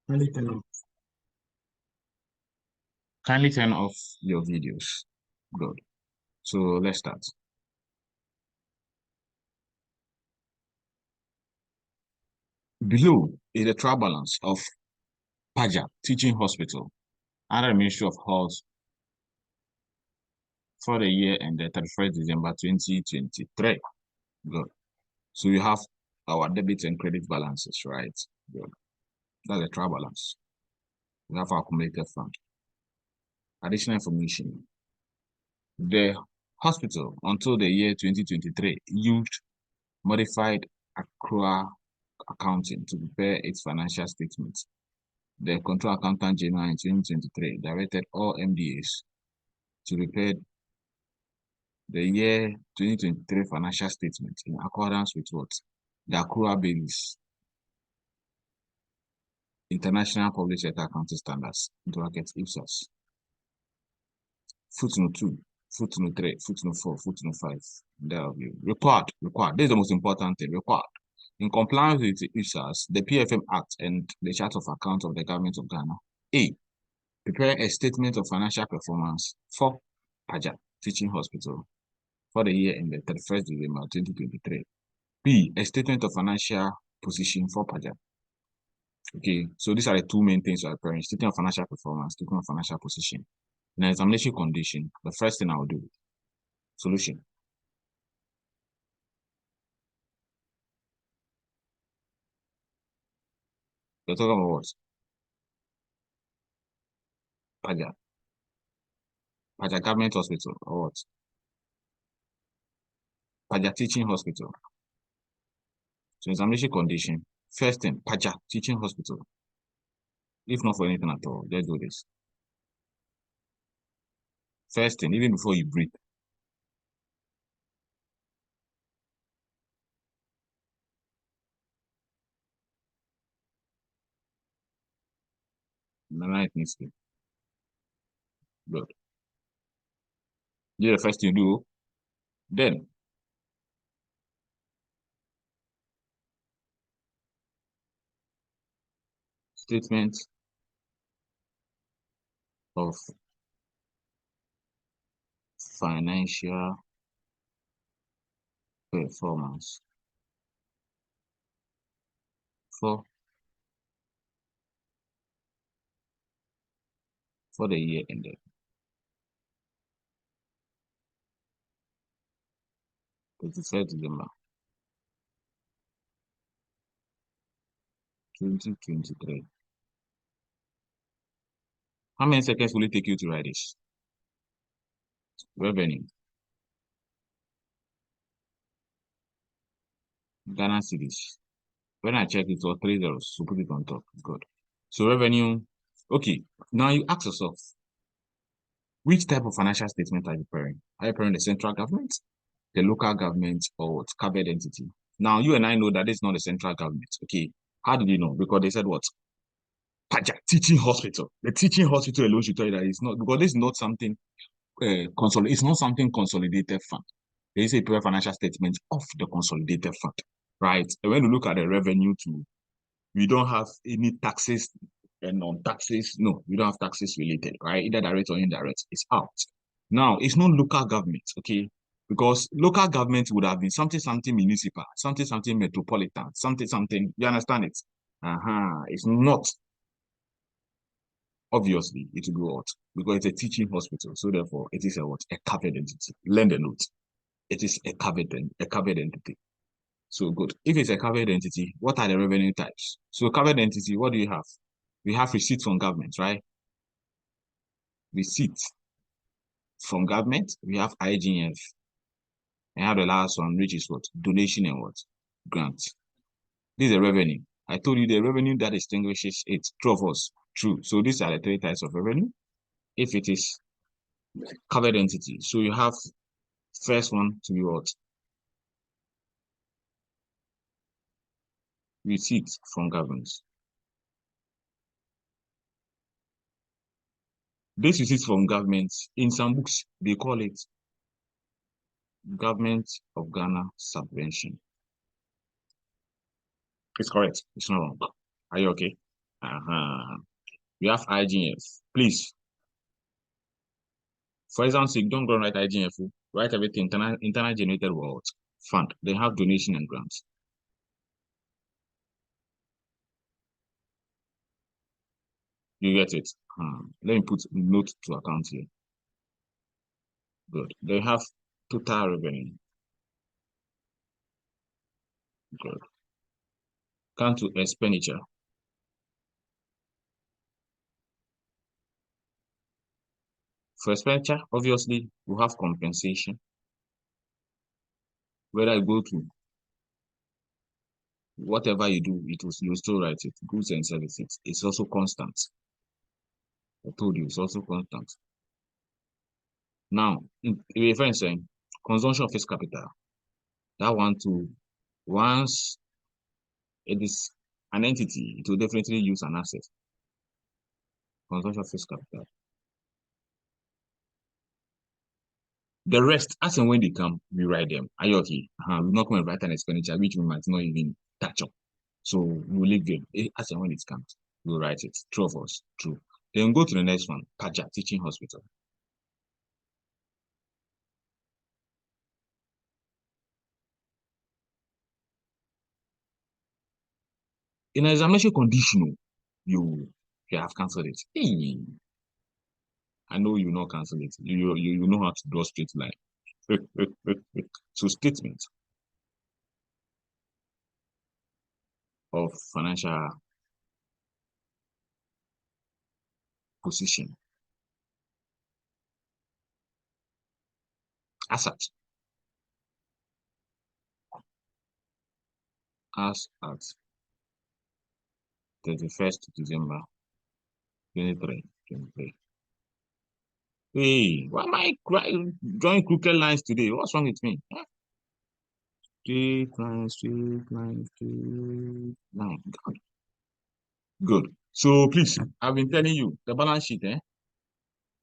Kindly kindly turn off your videos. Good. So let's start. Below is the trial balance of Paja Teaching Hospital under the Ministry of Health for the year ended 31st December 2023. Good. So you have our debit and credit balances, right? Good. That's the trial balance. We have our accumulated fund. Additional information. The hospital until the year 2023 used modified accrual accounting to prepare its financial statements. The Control Accountant General in 2023 directed all MDAs to prepare the year 2023 financial statement in accordance with what? The accrual basis, International Public Sector Accounting Standards, into brackets IPSAS. Footnote 2, footnote 3, footnote 4, footnote 5. There will be required. This is the most important thing, required. In compliance with the IPSAS, the PFM Act, and the Chart of Account of the Government of Ghana, A. Prepare a statement of financial performance for Paja Teaching Hospital for the year ended 31st December 2023. B. A statement of financial position for Paja. Okay, so these are the two main things you are preparing: statement of financial performance, statement of financial position. In an examination condition, the first thing I will do, solution. You're talking about what? Paja. Paja Government Hospital, or what? Paja Teaching Hospital. So examination condition, first thing, Paja Teaching Hospital. If not for anything at all, let's do this. First thing, even before you breathe, it needs to. Good. This is the first thing you do. Then, statement of financial performance for the year ended 31st December 2023. How many seconds will it take you to write this? Revenue. Ghana cedis. When I check it was 3 zeros, so put it on top. Good. So revenue. Okay. Now you ask yourself, which type of financial statement are you preparing? Are you preparing the central government, the local government, or what? Covered entity? Now you and I know that it's not the central government. Okay. How did you know? Because they said what? Paja Teaching Hospital. The teaching hospital alone should tell you that it's not, because this is not something it's not something consolidated fund. There is a pure financial statement of the consolidated fund, right? And when you look at the revenue too, we don't have any taxes and non-taxes. No, we don't have taxes related, right? Either direct or indirect. It's out. Now, it's not local government, okay? Because local government would have been something municipal, something metropolitan, something. You understand it? It's not. Obviously, it will go out because it's a teaching hospital. So therefore, it is a what? A covered entity. Learn the note. It is a covered entity. So good. If it's a covered entity, what are the revenue types? So covered entity, what do you have? We have receipts from government, right? Receipts from government. We have IGF. And have the last one, which is what? Donation and what? Grant. This is a revenue. I told you the revenue that distinguishes it. True of us. True. So these are the three types of revenue. If it is covered entity, so you have first one to be what? Receipts from governments. This receipts from governments, in some books, they call it Government of Ghana subvention. It's correct. It's not wrong. Are you okay? We have IGF. Please, for example, you don't go write IGF. Write everything internal generated world fund. They have donation and grants. You get it? Let me put note to account here. Good. They have total revenue. Good. Count to expenditure. For expenditure, obviously, we have compensation. Whether I go to whatever you do, you still write it. Goods and services. It's also constant. I told you it's also constant. Now, if I'm saying consumption of fixed capital, that one too, once it is an entity, it will definitely use an asset. Consumption of fixed capital. The rest, as and when they come, we write them. Are you okay? We're not going to write an expenditure, which we might not even touch up. So we'll leave them. As and when it comes, we'll write it. True of us. True. Then go to the next one. Paja, teaching hospital. In an examination conditional, you have cancelled it. Hey, I know you not cancel it. You know how to draw straight line. So statement of financial position. Asset as at 31st December 2023. Hey, why am I drawing crooked lines today? What's wrong with me? Straight line, straight line, straight line. Good. Good. So please, I've been telling you the balance sheet, you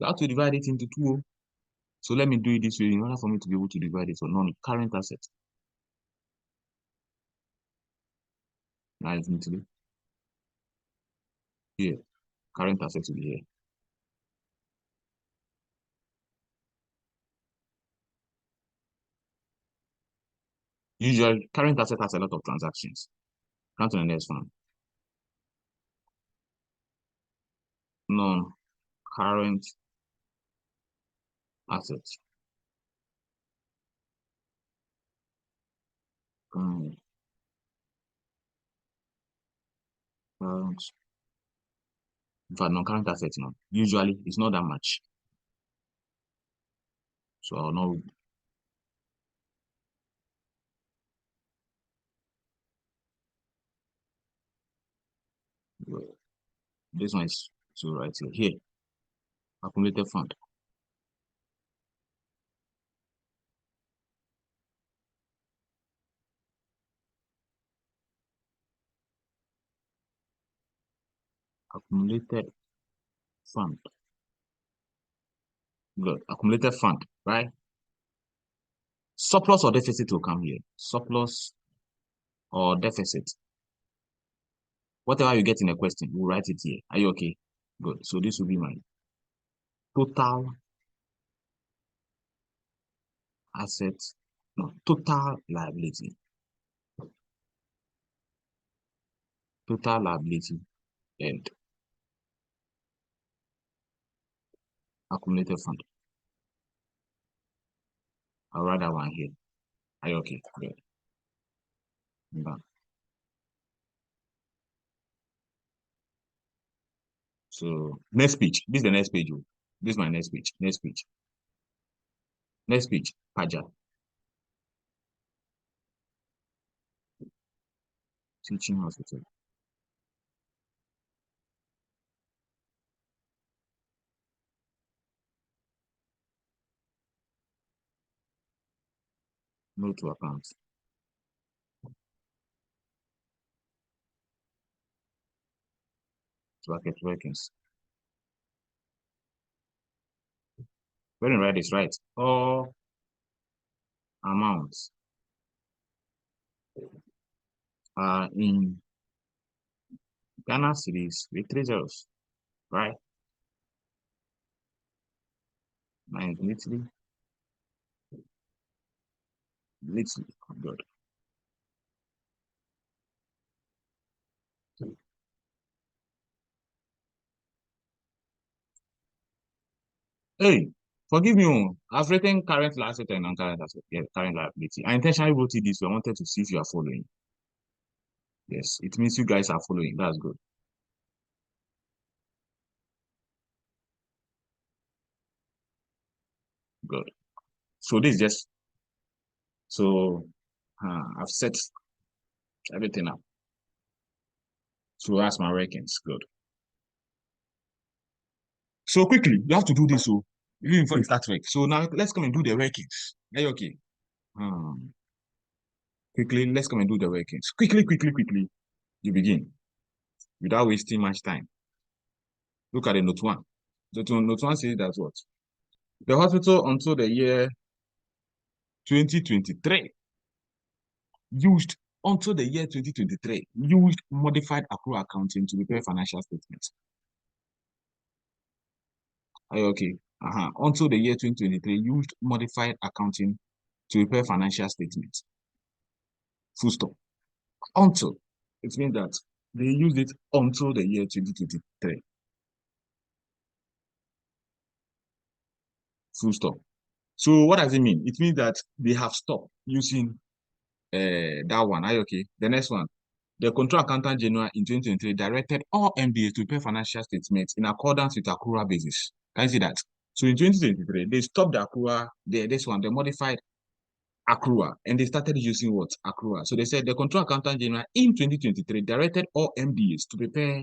have to divide it into two. So let me do it this way in order for me to be able to divide it on non-current assets. Now it's into here. Current assets will be here. Usually, current asset has a lot of transactions. Come to the next one. Non-current assets. Current, current, but non-current assets, no. Usually, it's not that much. So I'll not. This one is so right here. Here, accumulated fund. Accumulated fund. Good. Accumulated fund, right? Surplus or deficit will come here. Surplus or deficit. Whatever you get in a question, we'll write it here. Are you okay? Good. So this will be my total assets. No, total liability. Total liability and accumulated fund. I'll write that one here. Are you okay? Good. Done. So next page. This is the next page. This is my next page. Next page. Next page. Paja. Teaching hospital. No to accounts. Bracket workings. When you write this right, all amounts are in Ghana cedis with three zeros, right? Minus literally, literally, good. Hey, forgive me. I've written current asset and non-current asset. Yeah, current liability. I intentionally wrote it this way. I wanted to see if you are following. Yes, it means you guys are following. That's good. Good. So this is just so I've set everything up. So that's my rankings. Good. So quickly, you have to do this. So even before you start work. So now let's come and do the rankings. Are you okay? Um, quickly, let's come and do the rankings. Quickly, quickly, quickly. You begin without wasting much time. Look at the note one. Note one says that what? The hospital until the year 2023 used until the year 2023 used modified accrual accounting to prepare financial statements. Are you okay? Until the year 2023 used modified accounting to prepare financial statements. Full stop. Until. It means that they used it until the year 2023. Full stop. So what does it mean? It means that they have stopped using that one. Are you okay? The next one. The Control Accountant General in 2023 directed all MDAs to prepare financial statements in accordance with accrual basis. Can you see that? So in 2023, they stopped the accrual, this one, they modified accrual, and they started using what? Accrual. So they said the Control Accountant General in 2023 directed all MDAs to prepare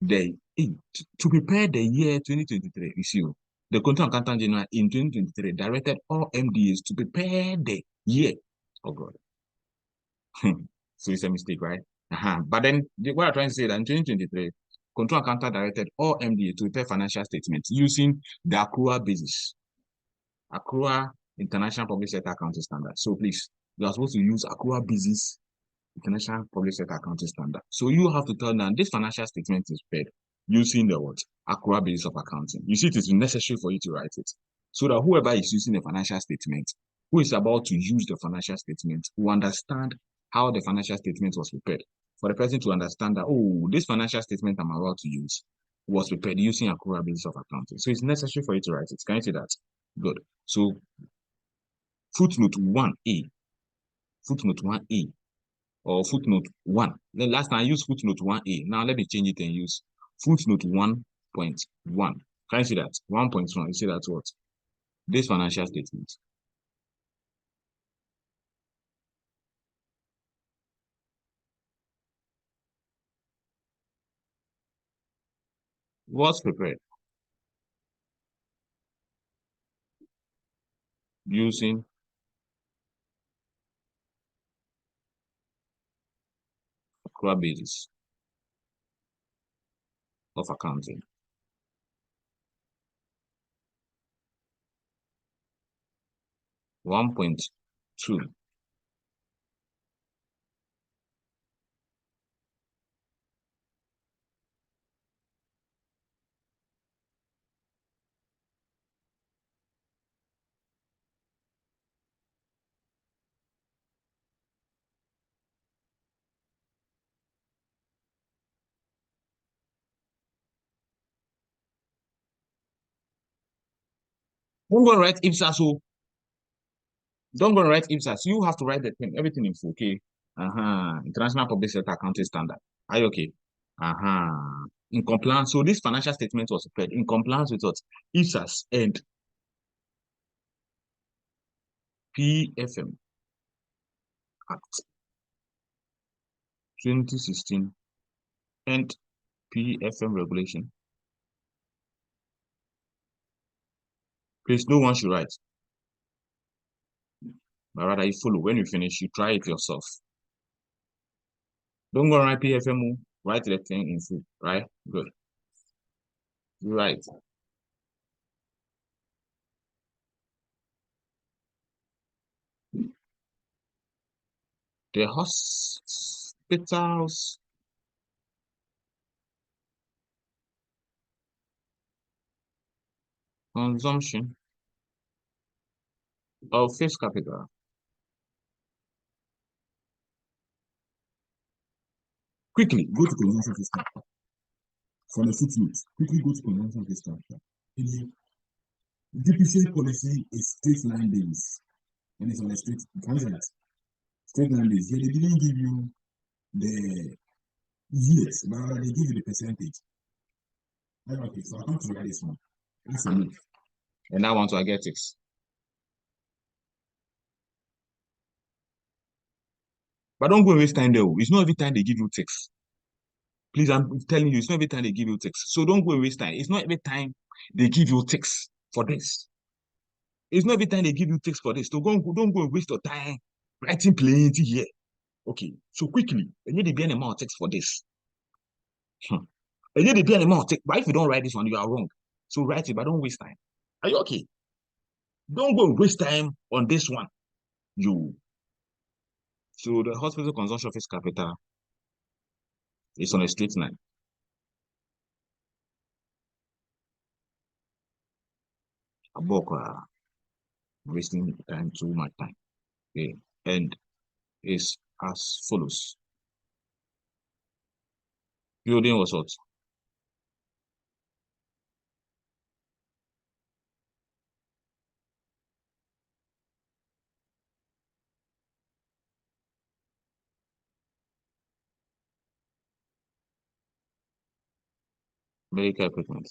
the the year 2023. You see, the Control Accountant General in 2023 directed all MDAs to prepare the year. Oh God. So it's a mistake, right? But then what I'm trying to say that in 2023, Control Accountant directed all MDA to prepare financial statements using the accrual basis, accrual international public sector accounting standard. So please, you are supposed to use accrual basis international public sector accounting standard. So you have to tell them this financial statement is prepared using the what? Accrual basis of accounting. You see, it is necessary for you to write it. So that whoever is using the financial statement, who is about to use the financial statement, will understand how the financial statement was prepared. For the person to understand that, oh, this financial statement I'm about to use was prepared using accrual basis of accounting. So it's necessary for you to write it. Can you see that? Good. So footnote 1A, footnote 1A or footnote 1. The last time I used footnote 1A. Now let me change it and use footnote 1.1. Can you see that? 1.1. You see that what? This financial statement. Was prepared using accrual basis of accounting. 1.2. Don't go and write IPSAS. So don't go and write IPSAS. You have to write the thing, everything in full, okay? International Public Sector Accounting Standard. Are you okay? In compliance. So this financial statement was prepared in compliance with what? IPSAS and PFM Act 2016 and PFM regulation. Please, no one should write, but rather you follow. When you finish, you try it yourself. Don't go write PFM, write the thing in full, right? Good. You write. The hospitals Consumption of fixed capital. Quickly go to consumption of fixed capital. From the footnote, quickly go to consumption of fixed capital. Depreciation policy is straight line base. And it's on a straight line base. Here they didn't give you the years, but they give you the percentage. Okay, so I come to write this one. That's a move. And that one to I get it. But don't go waste time there. It's not every time they give you text. Please, I'm telling you, it's not every time they give you text. So don't go waste time. It's not every time they give you text for this. It's not every time they give you text for this. So don't go and waste your time writing plenty here. Okay, so quickly, you need to be an amount of text for this. You need to be an amount of text. But if you don't write this one, you are wrong. So write it, but don't waste time. Are you okay? Don't go and waste time on this one. So the hospital consumption of its capital is on a straight line. Abokwa, wasting time, too much time. Okay. And is as follows. Building was what? Medical equipment.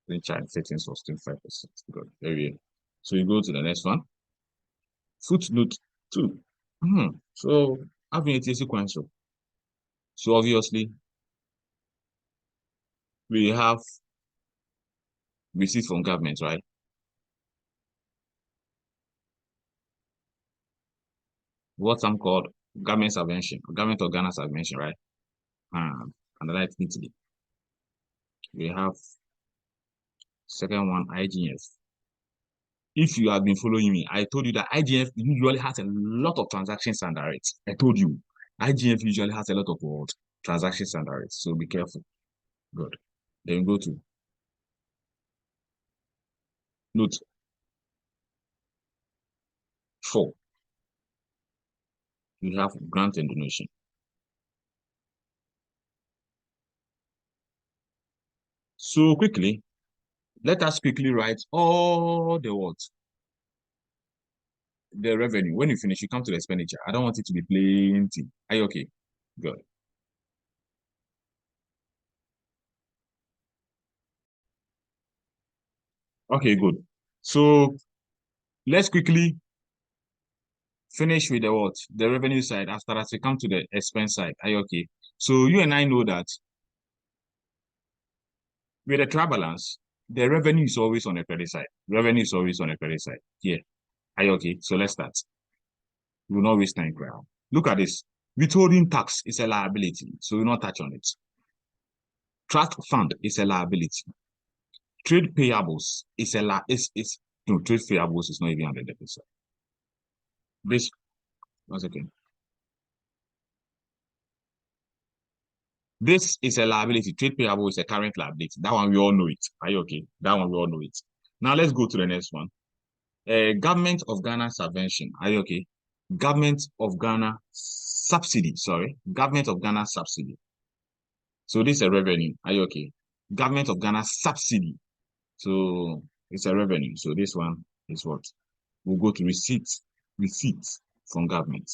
The child settings was 25%. Good. Very. So you go to the next one. Footnote 2. So having a sequential. So obviously we have receipts from government, right? What some called government subvention, government of Ghana subvention, right? And the like Italy. We have second one, IGF. If you have been following me, I told you that IGF usually has a lot of transactions under it. I told you, IGF usually has a lot of what? Transactions under it. So be careful. Good. Then we go to note 4. You have grant and donation. So quickly, let us quickly write all the what? The revenue. When you finish, you come to the expenditure. I don't want it to be plenty. Are you okay? Good. Okay, good. So let's quickly finish with the what? The revenue side. After that, we come to the expense side. Are you okay? So you and I know that with the trial balance, the revenue is always on the credit side. Revenue is always on the credit side. Yeah. Are you okay? So let's start. We will not waste time, crowd. Look at this. Withholding tax is a liability, so we'll not touch on it. Trust fund is a liability. Trade payables is a is no trade payables is not even under the percent. This once again. This is a liability. Trade payable is a current liability. That one we all know it. Are you okay? That one we all know it. Now let's go to the next one. Government of Ghana subvention. Are you okay? Government of Ghana subsidy. Sorry, Government of Ghana subsidy. So this is a revenue. Are you okay? Government of Ghana subsidy. So it's a revenue. So this one is what? We'll go to receipts. Receipts from government.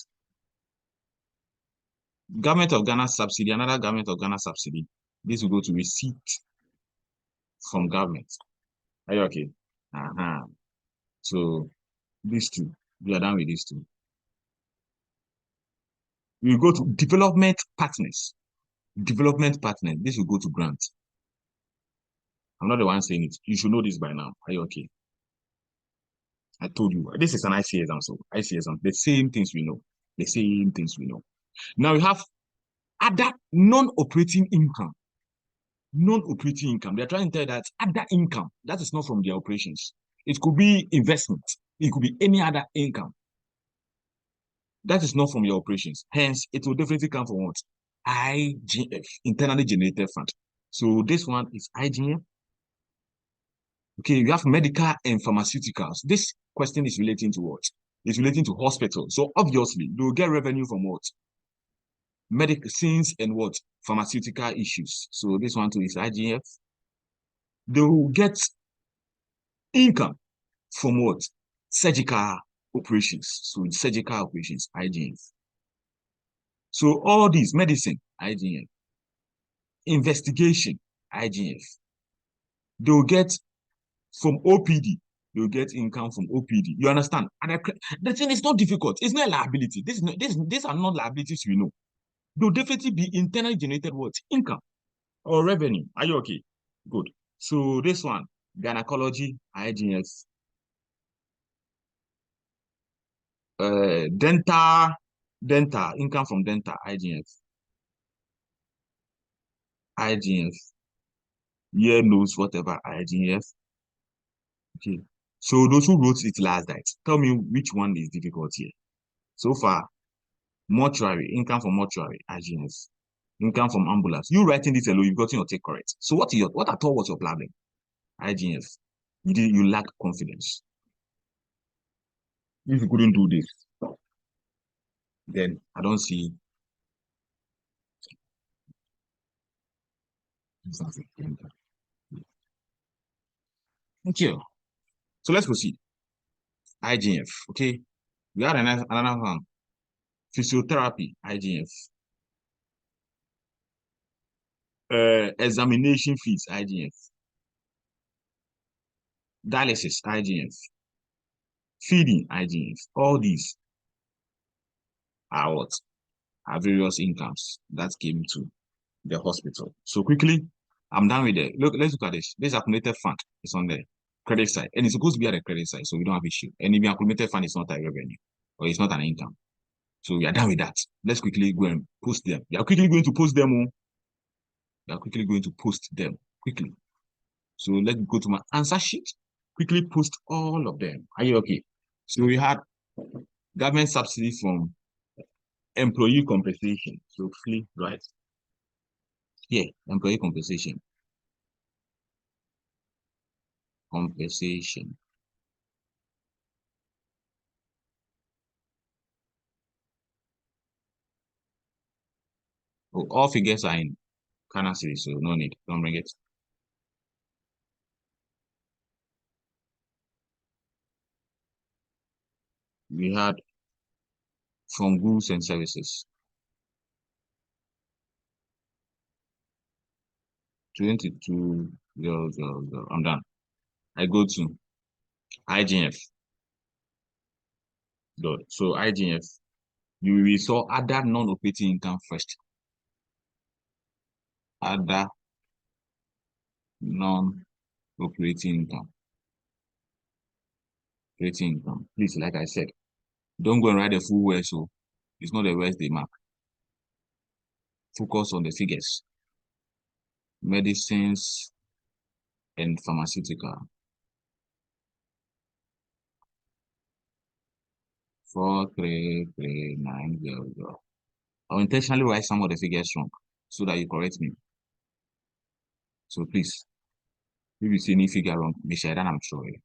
Government of Ghana subsidy, another government of Ghana subsidy. This will go to receipt from government. Are you okay? So these two, we are done with these two. We go to development partners. Development partners. This will go to grant. I'm not the one saying it. You should know this by now. Are you okay? I told you. This is an IC exam, so IC exam. The same things we know. The same things we know. Now we have other non-operating income. Non-operating income. They're trying to tell you that other income that is not from their operations. It could be investment. It could be any other income that is not from your operations. Hence, it will definitely come from what? IGF, internally generated fund. So this one is IGF. Okay, you have medical and pharmaceuticals. This question is relating to what? It's relating to hospitals. So obviously, they'll get revenue from what? Medicines and what? Pharmaceutical issues. So this one too is IGF. They will get income from what? Surgical operations. So surgical operations, IGF. So all these medicine, IGF. Investigation, IGF. They'll get from OPD. They'll get income from OPD. You understand? And the thing is not difficult. It's not a liability. These are not liabilities we know. They'll definitely be internally generated what? Income or revenue. Are you okay? Good. So this one, gynecology, IGF. Dental, income from dental, IGF. IGF. Ear, nose, whatever, IGF. Okay. So those who wrote it last night, tell me which one is difficult here. So far, mortuary, income from mortuary, IGF. Income from ambulance. You writing this alone, you've gotten your take correct. So what at all was your problem? IGF. You lack confidence. If you couldn't do this, then I don't see something. Thank you. So let's proceed. IGF. Okay. We had another one. Physiotherapy, IGF. Examination fees, IGF. Dialysis, IGF. Feeding, IGF. All these are what? Are various incomes that came to the hospital. So quickly, I'm done with it. Look, let's look at this. This accumulated fund is on the credit side, and it's supposed to be at the credit side, so we don't have issue. And if the accumulated fund is not a revenue or it's not an income, so we are done with that. Let's quickly go and post them. We are quickly going to post them. We are quickly going to post them quickly. So let's go to my answer sheet. Quickly post all of them. Are you okay? So we had government subsidy from employee compensation. So quickly, right? Yeah, employee compensation. Compensation. Oh, all figures are in Ghana series, so no need. Don't bring it. We had from goods and services. 22,000. I'm done. I go to IGF. Good. So IGF, we saw other non-operating income first. Other non-operating income. Operating income. Please, like I said, don't go and write the full word, so it's not the words they mark. Focus on the figures. Medicines and pharmaceutical. 433,900. I'll intentionally write some of the figures wrong so that you correct me. So please, if you see any figure wrong, be sure that I'm sorry.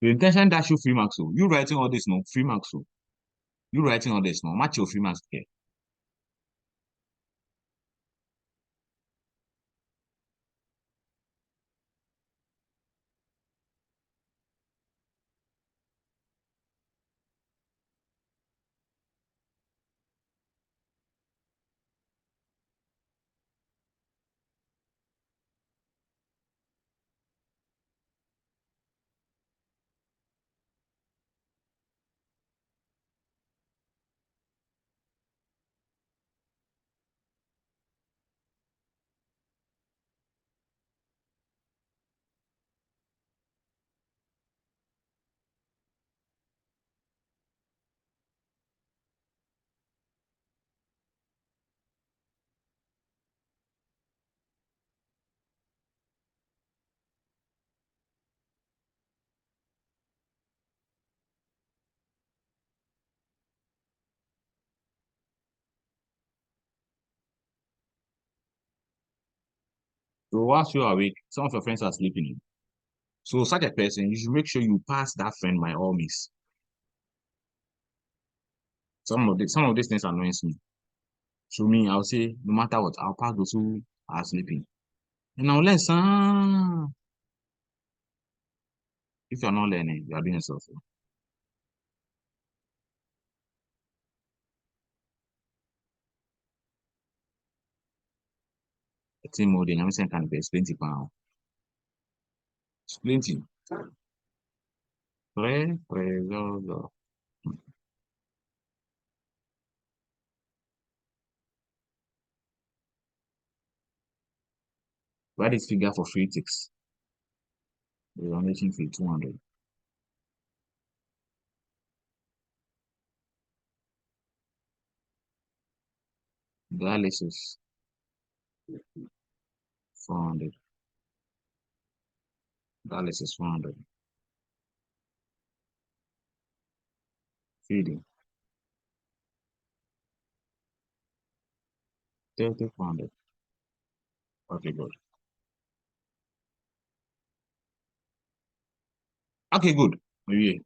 The intention that you free marks. So you writing all this no free marks. So you writing all this no match your free marks here. So whilst you are awake, some of your friends are sleeping. So such a person, you should make sure you pass that friend by all means. Some of these things annoys me. So me, I'll say, no matter what, I'll pass those who are sleeping. And I'll learn some. If you're not learning, you are doing yourself. A team mode, I'm saying can be expensive now. It's plenty. Go. Write this figure for free ticks. The donation fee 200. Dialysis 400. Dialysis 400. Feeding 30 400. Okay, good. Okay, good. Maybe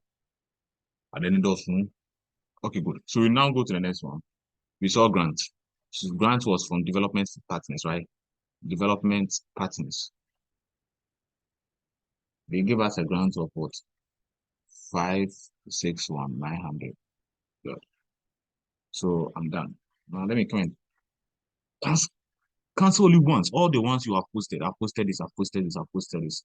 I didn't do soon. Okay, good. So we now go to the next one. We saw grant. So grant was from development partners, right? Development partners. They give us a grant of what? 561,900. Good. So I'm done. Now let me come in. Cancel, cancel only once. All the ones you have posted. I've posted this, I've posted this, I've posted this.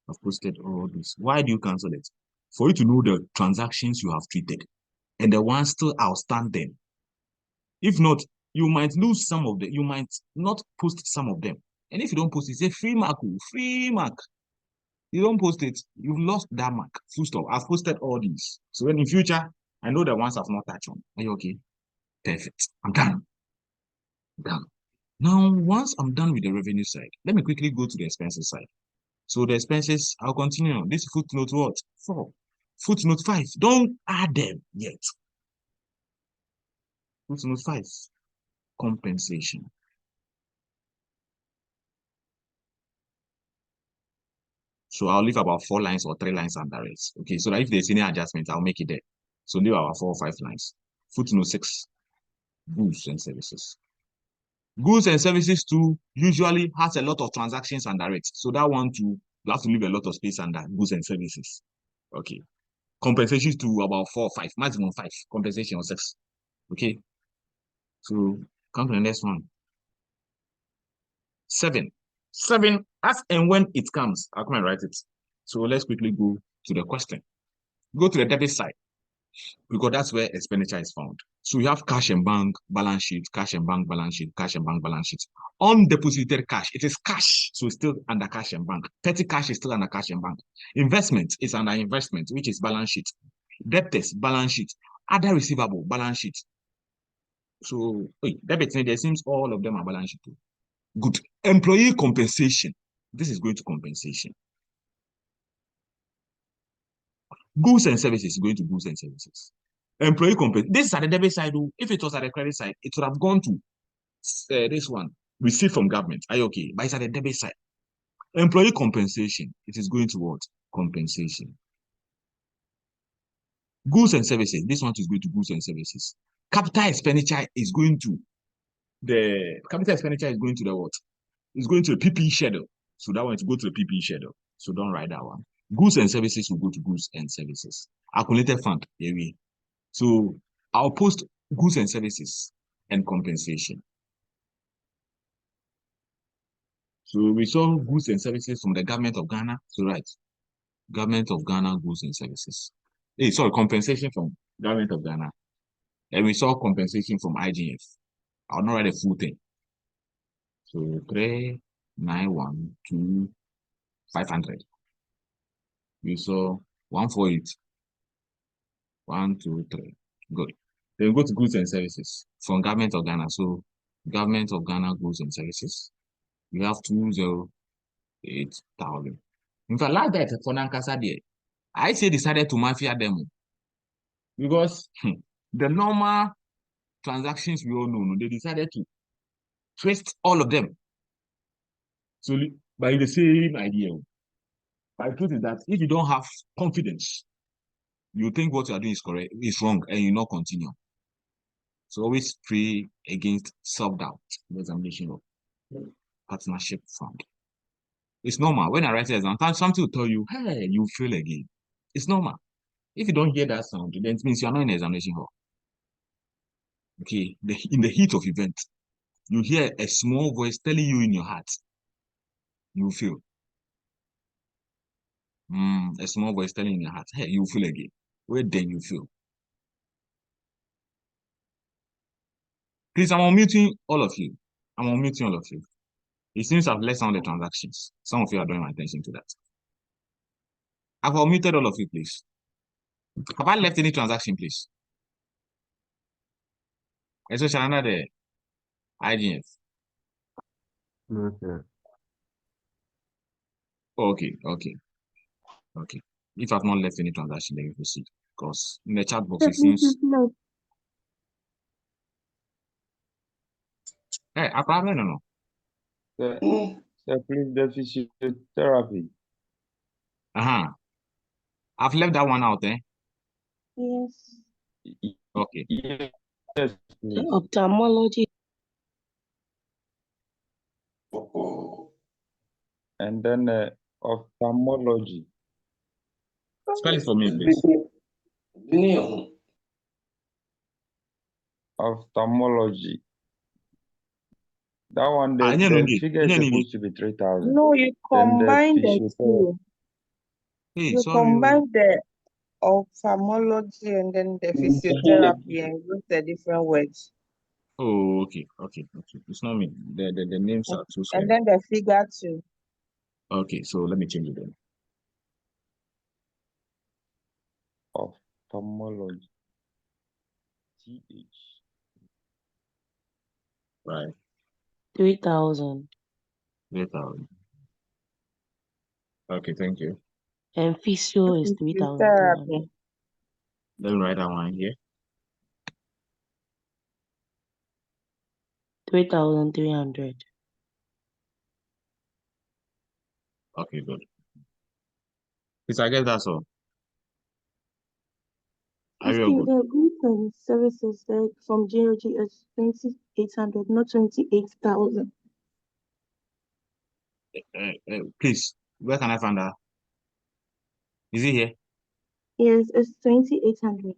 I've posted all this. Why do you cancel it? For you to know the transactions you have treated and the ones still outstanding. If not, you might lose some of them. You might not post some of them. And if you don't post it, say free mark, oh, free mark. You don't post it, you've lost that mark. Full stop. I've posted all these. So when in future, I know the ones I've not touched on. Are you okay? Perfect. I'm done. Done. Now, once I'm done with the revenue side, let me quickly go to the expenses side. So the expenses, I'll continue. This footnote what? 4. Footnote 5. Don't add them yet. Footnote 5. Compensation. So I'll leave about 4 lines or 3 lines under it. Okay, so that if there's any adjustment, I'll make it there. So leave about 4 or 5 lines. Footnote 6. Goods and services. Goods and services too usually has a lot of transactions under it. So that one too, you have to leave a lot of space under goods and services. Okay. Compensations to about 4 or 5, maximum 5. Compensation or 6. Okay. So come to the next one. 7. 7, as and when it comes, I'll come and write it. So let's quickly go to the question. Go to the debit side because that's where expenditure is found. So we have cash and bank balance sheet, cash and bank balance sheet, cash and bank balance sheet. Undeposited cash, it is cash, so it's still under cash and bank. Petty cash is still under cash and bank. Investment is under investment, which is balance sheet. Debtors, balance sheet. Other receivable, balance sheet. So, debit, there seems all of them are balance sheet. Good. Employee compensation. This is going to compensation. Goods and services going to goods and services. Employee compensation. This is at the debit side. If it was at the credit side, it would have gone to this one. Receive from government. Are you okay? But it's at the debit side. Employee compensation. It is going to what? Compensation. Goods and services. This one is going to goods and services. Capital expenditure is going to the what? It's going to a PPE schedule. So that one is go to the PPE schedule. So don't write that one. Goods and services will go to goods and services. Accumulated fund, area. So I'll post goods and services and compensation. So we saw goods and services from the government of Ghana. So right, government of Ghana goods and services. Hey, sorry, compensation from government of Ghana. And we saw compensation from IGF. I'll not write a full thing. So 3,912,500. We saw 148. 123. Good. Then go to goods and services from government of Ghana. So government of Ghana goods and services. We have 208,000. In fact, last day for Nankasa there, I say decided to mafia them because the normal transactions we all know, they decided to twist all of them. So By the same idea. But the truth is that if you don't have confidence, you think what you are doing is correct, is wrong, and you not continue. So always pray against self-doubt in the examination of partnership fund. It's normal. When I write an exam, something will tell you, hey, you fail again. It's normal. If you don't hear that sound, then it means you're not in the examination hall. Okay, in the heat of event, you hear a small voice telling you in your heart, you fail. A small voice telling you in your heart, hey, you fail again. Where then you fail? Please, I'm unmuting all of you. I'm unmuting all of you. It seems I've left some of the transactions. Some of you are drawing my attention to that. I've unmuted all of you, please. Have I left any transaction, please? Especially under the IGF. Okay. Okay. If I've not left any transaction, then we proceed. Because in the chat box, it seems. Hey, I probably don't know. Sir, please, the physiotherapy. I've left that one out, eh? Yes. Okay. Yes, please. Ophthalmology. And then ophthalmology. Spell it for me, please. Ophthalmology. That one, the figure is supposed to be 3,000. No, you combine the two. Hey, You sorry. combine the ophthalmology and then the physiotherapy and use the different words. Oh, okay. It's not me. The names are too scary. And then the figure too. Okay, so let me change it then. Ophthalmology. TH. Right. 3,000. 3,000. Okay, thank you. And physio is 3,200. Let me write that one here. 3,300. Okay, good. I guess that's all. Are you good? The goods and services from GOG is 2,800, not 28,000. Please, where can I find that? Is it here? Yes, it's 2,800.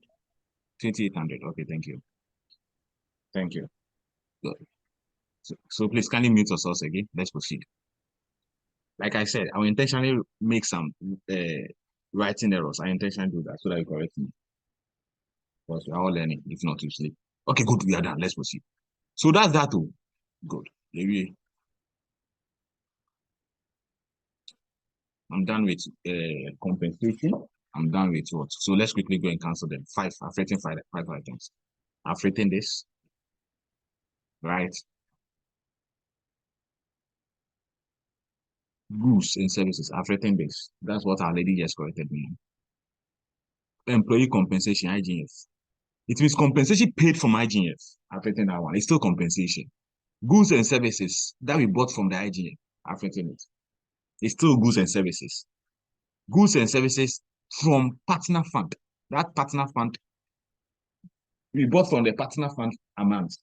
2,800. Okay, thank you. Good. So please kindly mute yourselves again. Let's proceed. Like I said, I will intentionally make some writing errors. I intentionally do that so that you correct me. Because we are all learning, if not to sleep. Okay, good. We are done. Let's proceed. So that's that too. Good. Maybe I'm done with compensation. I'm done with what? So let's quickly go and cancel them. I've written five items. I've written this, right? Goods and services. I've written this. That's what our lady just corrected me. Employee compensation, IGF. It means compensation paid from IGF. I've written that one. It's still compensation. Goods and services that we bought from the IGF. I've written it. It's still goods and services. Goods and services from partner fund. That partner fund, we bought from the partner fund amount.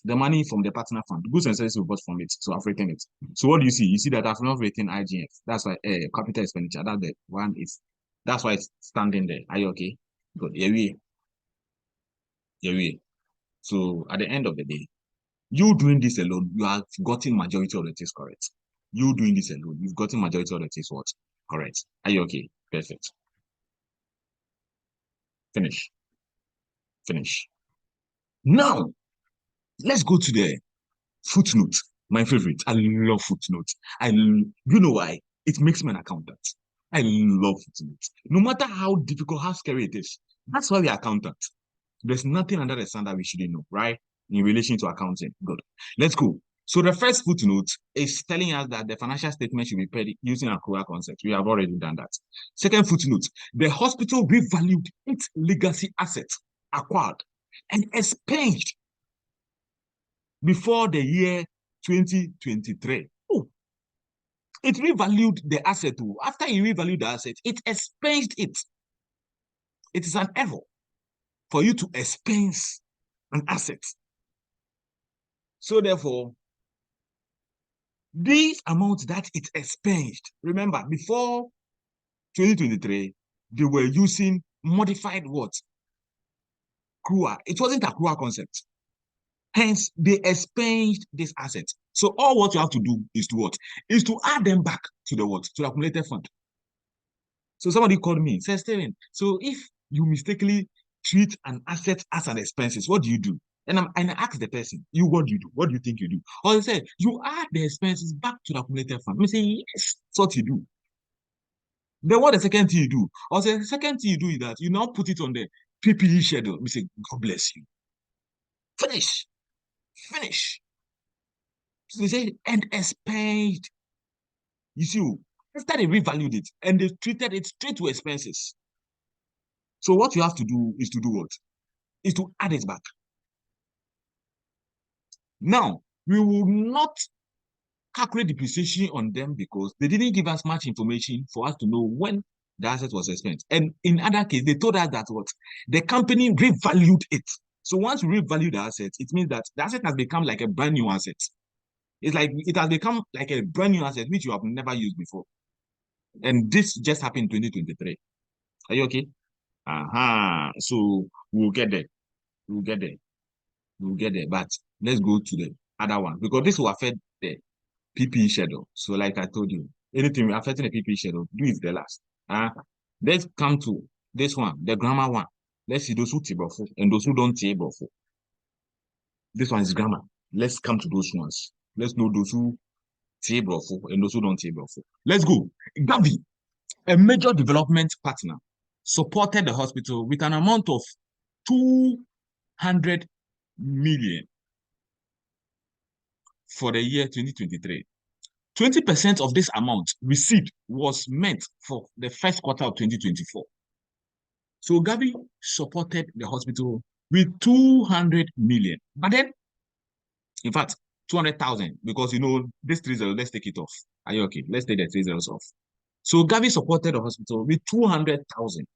The money from the partner fund. Goods and services we bought from it. So I've written it. So what do you see? You see that I've not written IGF. That's why capital expenditure. That's the one is. That's why it's standing there. Are you okay? Good. Yeah, we. So at the end of the day, you doing this alone, you have gotten majority of the things correct. You doing this alone, you've gotten majority of the things what? Correct. Are you okay? Perfect. Finish. Now, let's go to the footnote. My favorite. I love footnotes. You know why? It makes me an accountant. I love footnotes. No matter how difficult, how scary it is. That's why we're accountants. There's nothing under the sun that we shouldn't know, right? In relation to accounting. Good. Let's go. So the first footnote is telling us that the financial statement should be paid using accrual concept. We have already done that. Second footnote, the hospital revalued its legacy assets acquired and expensed before the year 2023. Oh, It revalued the asset too. After it revalued the asset, it expensed it. It is an error for you to expense an asset. So therefore, these amounts that it expensed, remember, before 2023, they were using modified what? Accrual. It wasn't accrual concept. Hence, they expensed this asset. So all what you have to do is to what? Is to add them back to the what? To the accumulated fund. So somebody called me, says, Steven, so if you mistakenly treat an asset as an expenses, what do you do? And I ask the person, what do you do? What do you think you do? Or they say, you add the expenses back to the accumulated fund. I say, yes, that's what you do. Then what the second thing you do? Or the second thing you do is that you now put it on the PPE schedule. We say, God bless you. Finish. Finish. So they say, and expensed. You see, after they revalued it and they treated it straight to expenses. So what you have to do is to do what? Is to add it back. Now, we will not calculate depreciation on them because they didn't give us much information for us to know when the asset was expensed. And in other case, they told us that what? The company revalued it. So once we revalue the asset, it means that the asset has become like a brand new asset. It's like it has become like a brand new asset which you have never used before. And this just happened in 2023. Are you okay? So we'll get there. We'll get there. We'll get there. But let's go to the other one because this will affect the PPE schedule. So like I told you, anything affecting the PPE schedule, do it the last. Let's come to this one, the grammar one. Let's see those who table and those who don't table. This one is grammar. Let's come to those ones. Let's know those who table and those who don't table. Let's go. Gavi, a major development partner, supported the hospital with an amount of 200 million for the year 2023. 20% of this amount received was meant for the first quarter of 2024. So Gavi supported the hospital with 200 million. But then, in fact, 200,000, because this 30, let's take it off. Are you okay? Let's take the 30 off. So Gavi supported the hospital with 200,000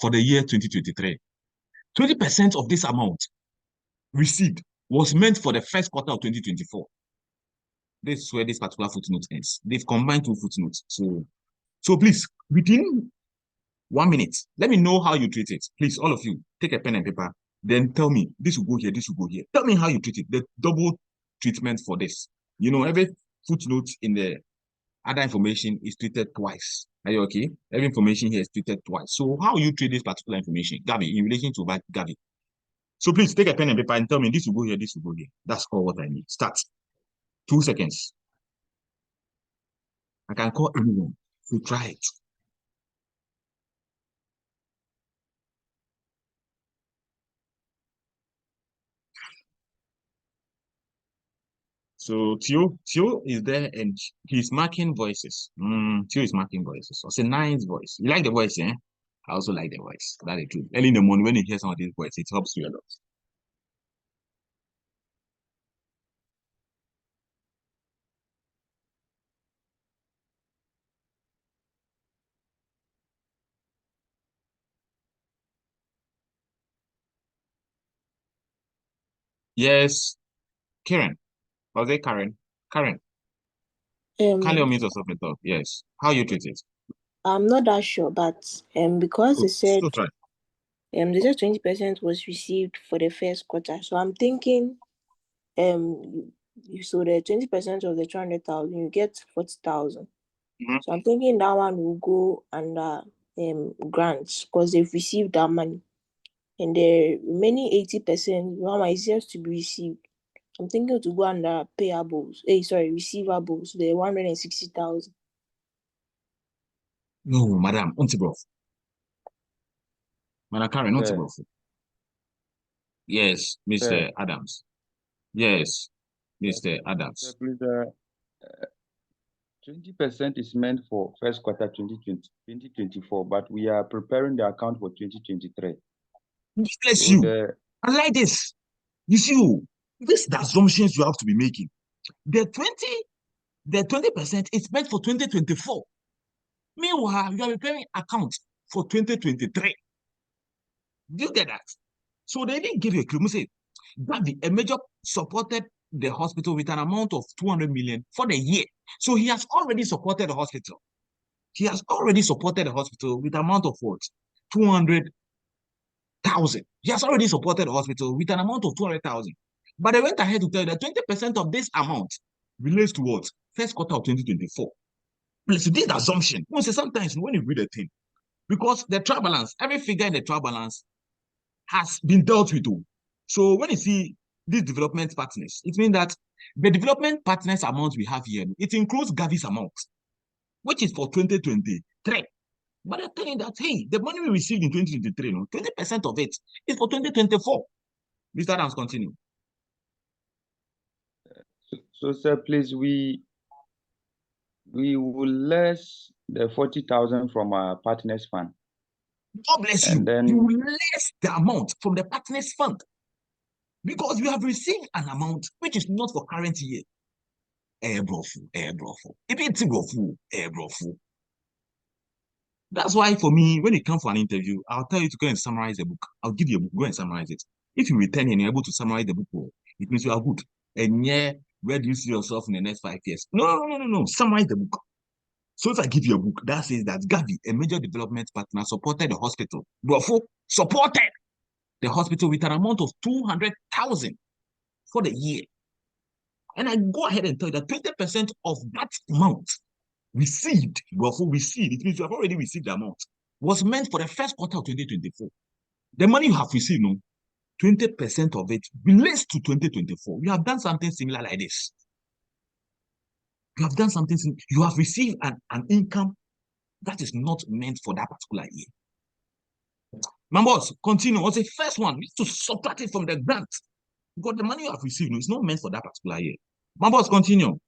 for the year 2023. 20% of this amount received was meant for the first quarter of 2024. This is where this particular footnote ends. They've combined two footnotes. So please, within 1 minute, let me know how you treat it. Please, all of you, take a pen and paper. Then tell me, this will go here, this will go here. Tell me how you treat it. The double treatment for this. Every footnote in the other information is treated twice. Are you okay? Every information here is treated twice. So how you treat this particular information, Gavi, in relation to Gavi? So please take a pen and paper and tell me this will go here, this will go here. That's all what I need. Start. 2 seconds. I can call anyone to try it. So Tio is there and he's marking voices. Tio is marking voices. It's a nice voice. You like the voice, eh? I also like the voice. That is true. Early in the morning when you hear some of these voices, it helps you a lot. Yes, Karen. Was it Karen? Karen. Can you Um, unmute yourself and talk? Yes. How you treat it? I'm not that sure, but because Oh, so try. they said 20% was received for the first quarter. So I'm thinking so the 20% of the 200,000, you get 40,000. So I'm thinking that one will go under grants because they've received that money. And the remaining 80%, one is just to be received. I'm thinking to go under payables. Receivables, the 160,000. No, madam, Untibrof. Madam Karen, Untibrof. Yes, Mr. Adams. Yes, Mr. Adams. 20% is meant for first quarter 2024, but we are preparing the account for 2023. Bless So you. I like this. You see, this the assumptions you have to be making. The The 20% is meant for 2024. Meanwhile, you are preparing account for 2023. Do you get that? So they didn't give you a clue. Say that a major supported the hospital with an amount of 200 million for the year. So he has already supported the hospital. He has already supported the hospital with an amount of what? 200,000. He has already supported the hospital with an amount of 200,000. But they went ahead to tell you that 20% of this amount relates to what? First quarter of 2024. Please, this assumption. Sometimes when you read a thing, because the trial balance, every figure in the trial balance has been dealt with. So when you see these development partners, it means that the development partners amount we have here, it includes Gavi's amount, which is for 2023. But they're telling that, hey, the money we received in 2023, 20% of it is for 2024. Mr. Adams, continue. So sir, please, we will less the 40,000 from our partners fund. God bless you. Then you will less the amount from the partners fund because you have received an amount which is not for current year. Airbrofu. If it's airbrofu. That's why for me, when it comes for an interview, I'll tell you to go and summarize the book. I'll give you a book, go and summarize it. If you return and you're able to summarize the book, it means you are good. And yeah, where do you see yourself in the next 5 years? No. Summarize the book. So if I give you a book that says that Gavi, a major development partner, supported the hospital, supported the hospital with an amount of 200,000 for the year. And I go ahead and tell you that 20% of that amount received, it means you have already received the amount, was meant for the first quarter of 2024. The money you have received, 20% of it relates to 2024. You have done something similar like this. You have done something similar. You have received an income that is not meant for that particular year. My boss, continue. What's the first one? You need to subtract it from the grant. Because the money you have received is not meant for that particular year. My boss, continue.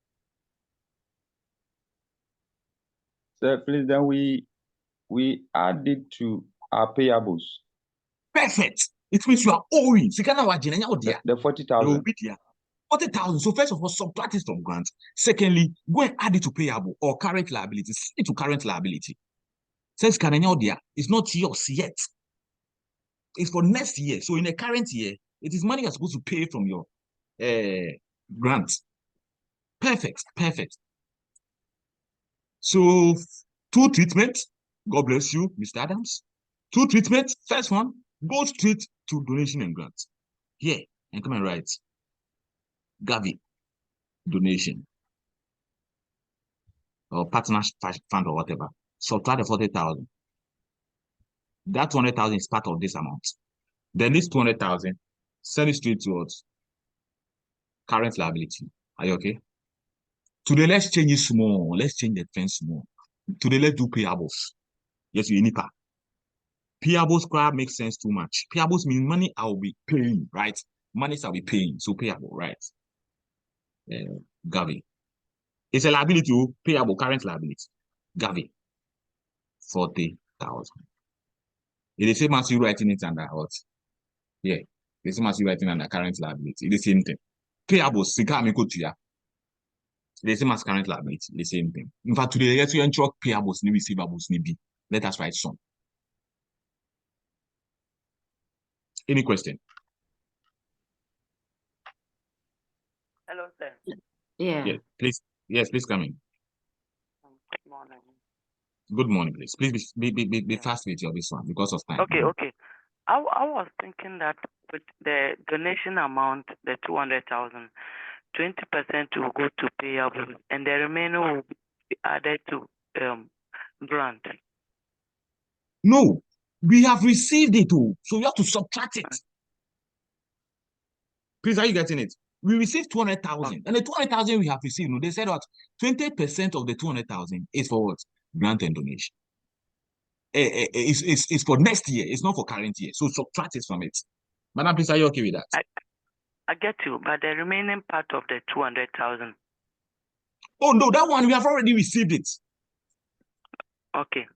Sir, please, then we add it to our payables. Perfect. It means you are owing. The 40,000. 40,000. So first of all, subtract it from grant. Secondly, go and add it to payable or current liability. Send it to current liability. Says it's not yours yet. It's for next year. So in the current year, it is money you're supposed to pay from your grant. Perfect. So 2 treatments. God bless you, Mr. Adams. 2 treatments. First one, go straight to donation and grant. Here, and come and write Gavi donation or partner fund or whatever. Subtract the 40,000. That 200,000 is part of this amount. Then this 200,000, send it straight towards current liability. Are you okay? Today, let's change it small. Let's change the trend small. Today, let's do payables. Yes, you need payables crowd makes sense too much. Payables mean money I'll be paying, right? Money I'll be paying. So payable, right? Gavi. It's a liability, payable, current liability. Gavi. 40,000. It's the same as you writing it under what? Yeah. The same as you writing under current liability. It's the same thing. Payables, the same as current liability, the same thing. In fact, today, let's ensure payables, receivables, let us write some. Any question? Hello, sir. Yeah. Please. Yes, please come in. Good morning. Good morning, please. Please be fast with this one because of time. Okay. I was thinking that with the donation amount, the 200,000, 20% will go to payable, and the remaining will be added to grant. No, we have received it all, so you have to subtract it. Please, are you getting it? We received 200,000, and the 200,000 we have received, they said that 20% of the 200,000 is for what? Grant and donation. It's for next year. It's not for current year. So subtract it from it. Madam, please, are you okay with that? I get you, but the remaining part of the 200,000. Oh no, that one we have already received it. Okay.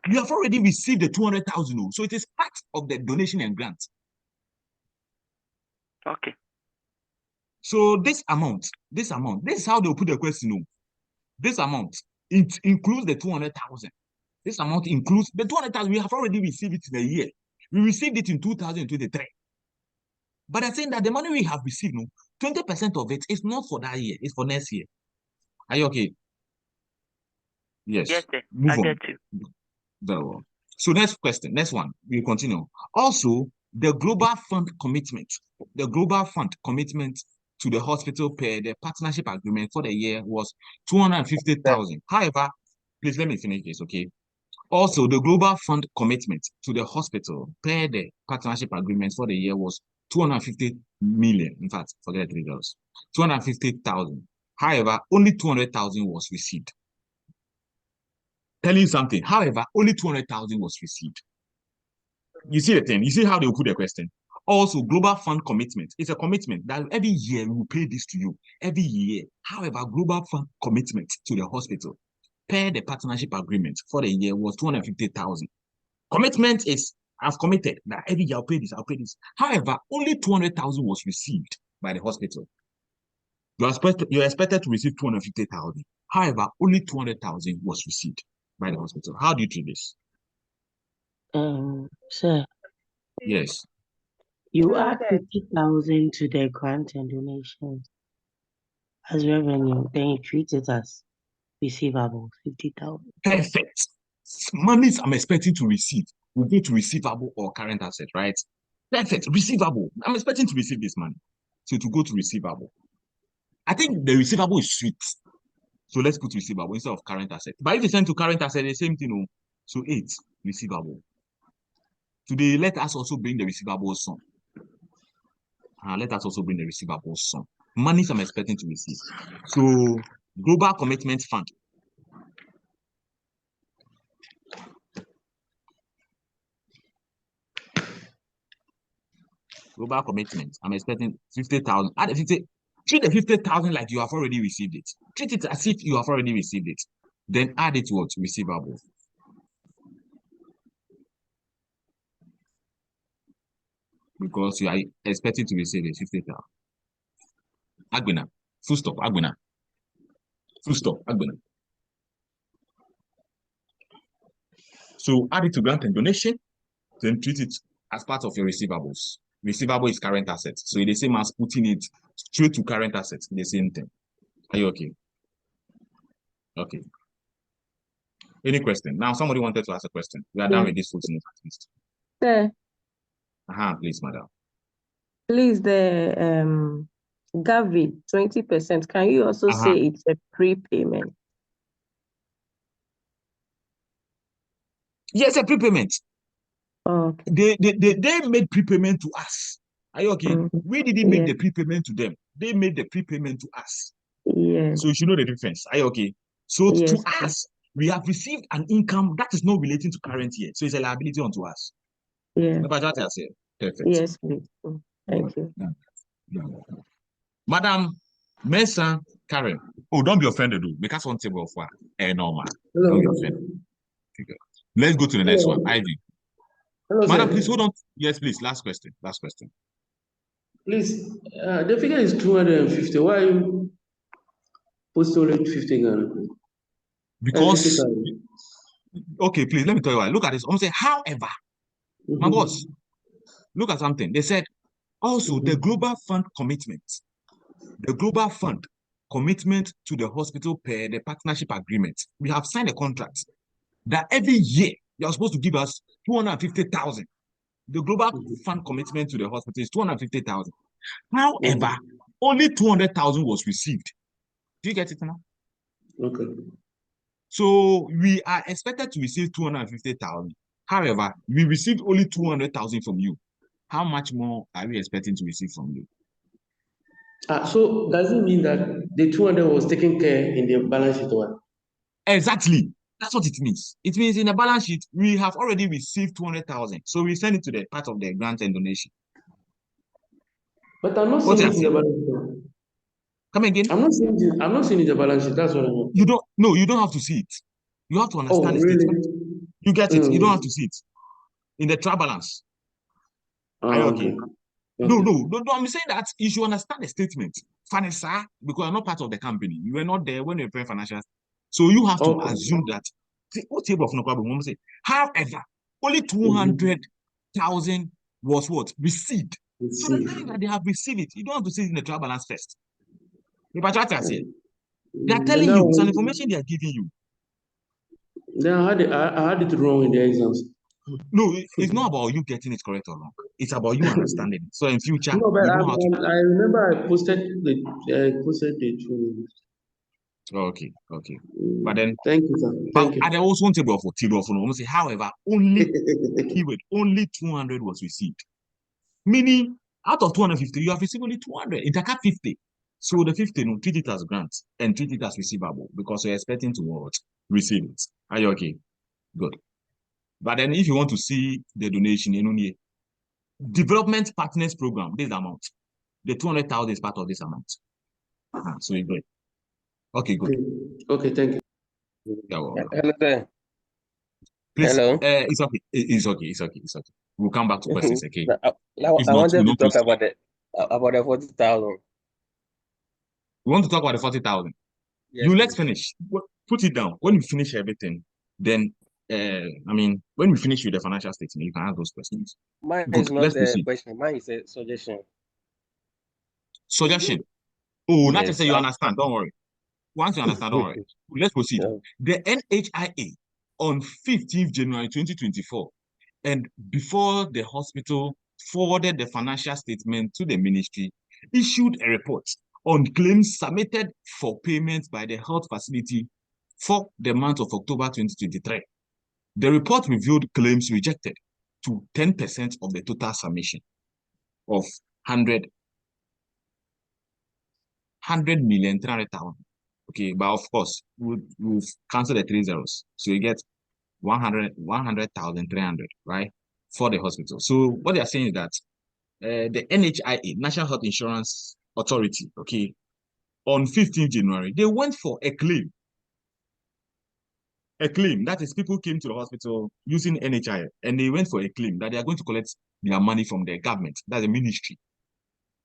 We have already received the 200,000, so it is part of the donation and grant. Okay. So this amount, this is how they'll put the question. This amount, it includes the 200,000. This amount includes the 200,000. We have already received it in a year. We received it in 2023. But I'm saying that the money we have received, 20% of it is not for that year, it's for next year. Are you okay? Yes. Yes, sir. Move I on. get you. Very well. So next question, next one, we'll continue. Also, the global fund commitment. The global fund commitment to the hospital per the partnership agreement for the year was 250,000. However, please let me finish this, okay? Also, the global fund commitment to the hospital per the partnership agreement for the year was 250 million. In fact, forget $3. 250,000. However, only 200,000 was received. Telling you something. However, only 200,000 was received. You see the thing. You see how they will put the question. Also, global fund commitment. It's a commitment that every year we will pay this to you. Every year. However, global fund commitment to the hospital per the partnership agreement for the year was 250,000. Commitment is, I've committed that every year I'll pay this, I'll pay this. However, only 200,000 was received by the hospital. You're expected to receive 250,000. However, only 200,000 was received by the hospital. How do you treat this? Sir, Yes. you add 50,000 to the grant and donations as revenue, then you treat it as receivable, 50,000. Perfect. Monies I'm expecting to receive will go to receivable or current asset, right? Perfect. Receivable. I'm expecting to receive this money. So to go to receivable. I think the receivable is sweet. So let's put receivable instead of current asset. But if you send to current asset, the same thing. So 8, receivable. Today, let us also bring the receivable sum. Let us also bring the receivable sum. Monies I'm expecting to receive. So global commitment fund. Global commitment. I'm expecting 50,000. Treat the 50,000 like you have already received it. Treat it as if you have already received it. Then add it to what? Receivable. Because you are expecting to receive it, 50,000. Agbena. Full stop. Agbena. Full stop. Agbena. So add it to grant and donation. Then treat it as part of your receivables. Receivable is current assets. So it's the same as putting it straight to current assets. The same thing. Are you okay? Okay. Any question? Now, somebody wanted to ask a question. We are done with this footnote at least. Sir, Please, madam. please, the Gavi 20%. Can you also say it's a prepayment? Yes, a prepayment. Okay. They made prepayment to us. Are you okay? We didn't make the prepayment to them. They made the prepayment to us. Yes. So you should know the difference. Are you okay? So Yes. to us, we have received an income that is not relating to current year. So it's a liability onto us. Yeah. Perfect. Yes, please. Thank you. Madam Mesa Karen. Oh, don't be offended, though. Because one table for normal. Hello. Don't be offended. Okay. Let's go to the next one. Ivy. Hello, Madam, sir. please hold on. Yes, please. Last question. Last question. Please, the figure is 250. Why are you posting only 50 Ghana? Because, okay, please, let me tell you why. Look at this. I'm saying, however, my boss, look at something. They said, also, the global fund commitment. The global fund commitment to the hospital per the partnership agreement. We have signed a contract that every year you're supposed to give us 250,000. The global fund commitment to the hospital is 250,000. However, only 200,000 was received. Do you get it now? Okay. So we are expected to receive 250,000. However, we received only 200,000 from you. How much more are we expecting to receive from you? So does it mean that the 200 was taken care in the balance sheet or what? Exactly. That's what it means. It means in the balance sheet, we have already received 200,000. So we send it to the part of the grant and donation. But I'm not seeing it in the balance sheet. Come again? I'm not seeing it in the balance sheet. That's what I mean. You don't have to see it. You have to understand the statement. You get it. You don't have to see it. In the trial balance. Are you okay? No, I'm saying that you should understand the statement. Finessa, because you're not part of the company. You were not there when you were preparing financials. So you have to Okay. assume that. See, what table of no problem? Say, however, only 200,000 was what received. So they're telling that they have received it. You don't have to see it in the trial balance first. If I try to say, they are telling you, it's an information they are giving you. Then I had it wrong in the exams. No, it's not about you getting it correct or wrong. It's about you understanding it. So in future, No, but you don't have to. I remember I posted the two. Okay. But then, Thank you, sir. but Thank you. I also want to say, however, only keyword, only 200 was received. Meaning, out of 250, you have received only 200. It got 50. So the 50, no, treat it as grant and treat it as receivable because you're expecting to what? Receive it. Are you okay? Good. But then if you want to see the donation, development partners program, this amount, the 200,000 is part of this amount. So you're good. Okay, good. Okay, thank you. Yeah, well, Hello there. please, Hello. it's okay. It's okay. We'll come back to questions, okay? I, If I not, we'll wanted to not talk close. about the 40,000. We want to talk about the 40,000. Yes, Let's please. finish. Put it down. When we finish everything, then when we finish with the financial statement, you can ask those questions. Mine Good. is not Let's a proceed. question. Mine is a suggestion. Suggestion. Oh, not to Yes. say you understand. Don't worry. Once you understand, don't worry. Let's proceed. No. The NHIA on 15th January 2024, and before the hospital forwarded the financial statement to the ministry, issued a report on claims submitted for payment by the health facility for the month of October 2023. The report revealed claims rejected to 10% of the total submission of 100,300,000. Okay, but of course, we'll cancel the 3 zeros. So you get 100,300, right, for the hospital. So what they are saying is that the NHIA, National Health Insurance Authority, okay, on 15th January, they went for a claim. A claim, that is, people came to the hospital using NHIA, and they went for a claim that they are going to collect their money from the government, that's the ministry.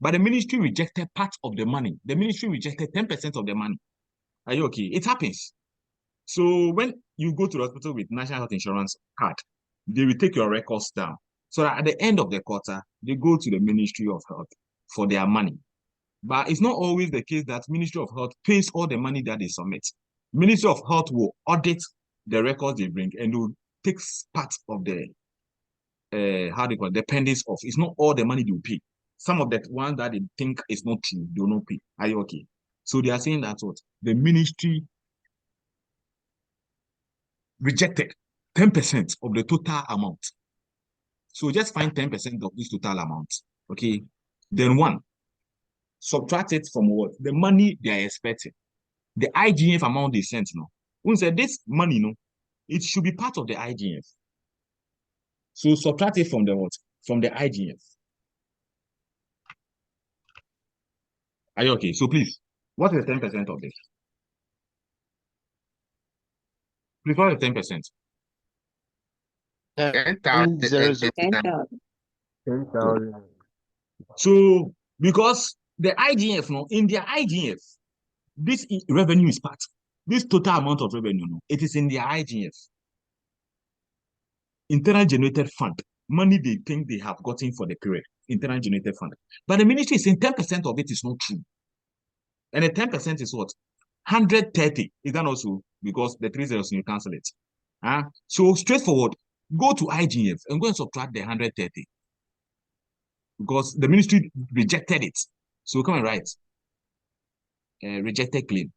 But the ministry rejected part of the money. The ministry rejected 10% of the money. Are you okay? It happens. So when you go to the hospital with National Health Insurance card, they will take your records down. So that at the end of the quarter, they go to the Ministry of Health for their money. But it's not always the case that Ministry of Health pays all the money that they submit. Ministry of Health will audit the records they bring and will take part of the the pendings of. It's not all the money they will pay. Some of the ones that they think is not true, they will not pay. Are you okay? So they are saying that what the ministry rejected 10% of the total amount. So just find 10% of this total amount. Okay. Then subtract it from what? The money they are expecting. The IGF amount they sent, When said this money, it should be part of the IGF. So subtract it from the what? From the IGF. Are you okay? So please, what is 10% of this? Please, what is 10%? 10,000. 10,000. 10,000. So because the IGF, in their IGF, this revenue is part. This total amount of revenue, it is in their IGF. Internal generated fund. Money they think they have gotten for the period. Internal generated fund. But the ministry is saying 10% of it is not true. And the 10% is what? 130. Is that also? Because the 3 zeros, you cancel it. So straightforward. Go to IGF and go and subtract the 130. Because the ministry rejected it. So come and write. Rejected claim.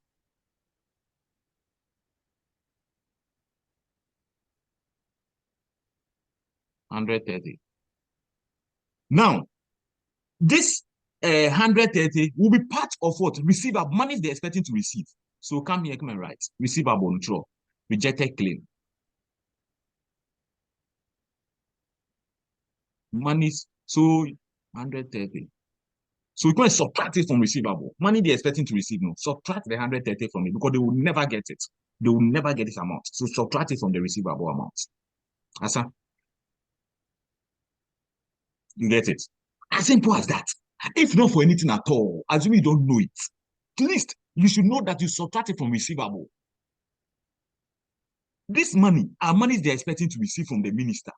130. Now, this 130 will be part of what? Receivable money they're expecting to receive. So come here, come and write. Receivable neutral. Rejected claim. Money's so 130. So we're going to subtract it from receivable. Money they're expecting to receive, subtract the 130 from it because they will never get it. They will never get this amount. So subtract it from the receivable amount. Asa, you get it? As simple as that. If not for anything at all, assuming you don't know it, at least you should know that you subtract it from receivable. This money are monies they're expecting to receive from the Ministry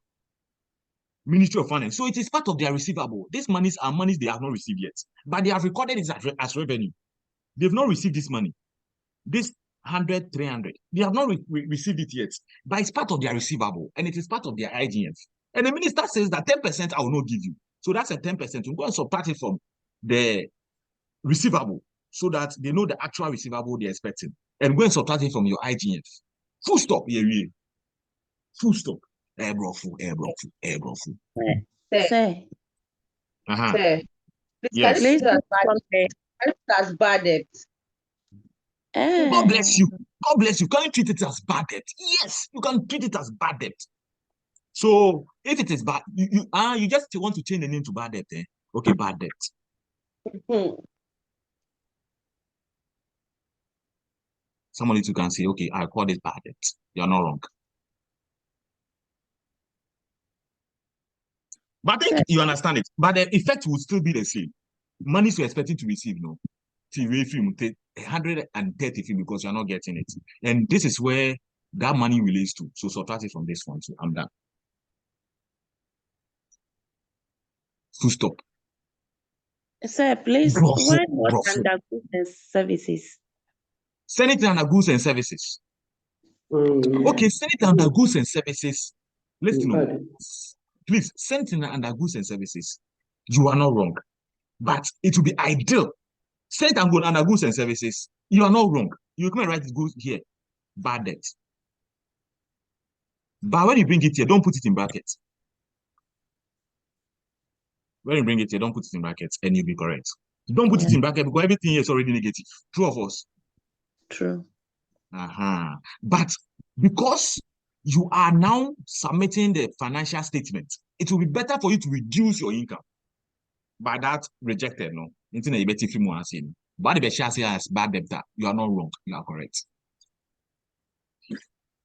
of Finance. So it is part of their receivable. These monies are monies they have not received yet, but they have recorded it as revenue. They've not received this money. This 100, 300. They have not received it yet, but it's part of their receivable, and it is part of their IGF. And the minister says that 10% I will not give you. So that's a 10%. You go and subtract it from the receivable so that they know the actual receivable they're expecting. And go and subtract it from your IGF. Full stop. Yeah. Full stop. Airbrofu. Sir. Sir, please Yes. can you as bad debt? God bless you. God bless you. Can you treat it as bad debt? Yes, you can treat it as bad debt. So if it is bad, you just want to change the name to bad debt, eh? Okay, bad debt. Somebody too can say, okay, I call this bad debt. You're not wrong. But I think you understand it. But the effect will still be the same. Money you're expecting to receive, no. TV film, 130 because you're not getting it. And this is where that money relates to. So subtract it from this one. So I'm done. Full stop. Sir, please, why not under goods and services? Send it under goods and services. Okay, send it under goods and services. Listen, please, send it under goods and services. You are not wrong. But it will be ideal. Send it under goods and services. You are not wrong. You can write it good here. Bad debt. But when you bring it here, don't put it in brackets. When you bring it here, don't put it in brackets and you'll be correct. Don't put it in brackets because everything here is already negative. True of us. True. But because you are now submitting the financial statement, it will be better for you to reduce your income. By that, rejected, no. But the share as bad debt, you are not wrong. You are correct.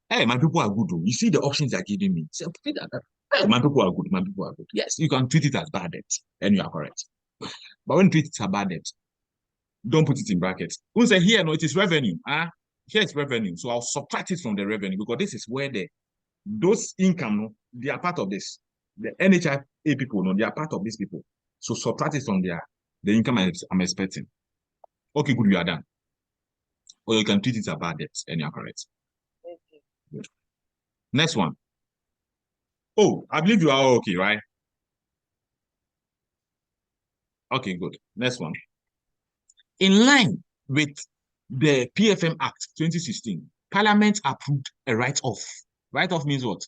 Hey, my people are good. Though. You see the options they're giving me. So, hey, my people are good. My people are good. Yes, you can treat it as bad debt, and you are correct. But when you treat it as bad debt, don't put it in brackets. Who say here, no, it is revenue. Here it's revenue. So I'll subtract it from the revenue because this is where those income, no, they are part of this. The NHIA people, no, they are part of these people. So subtract it from the income I'm expecting. Okay, good, you are done. Or you can treat it as bad debt, and you are correct. Good. Next one. Oh, I believe you are all okay, right? Okay, good. Next one. In line with the PFM Act 2016, Parliament approved a write-off. Write-off means what?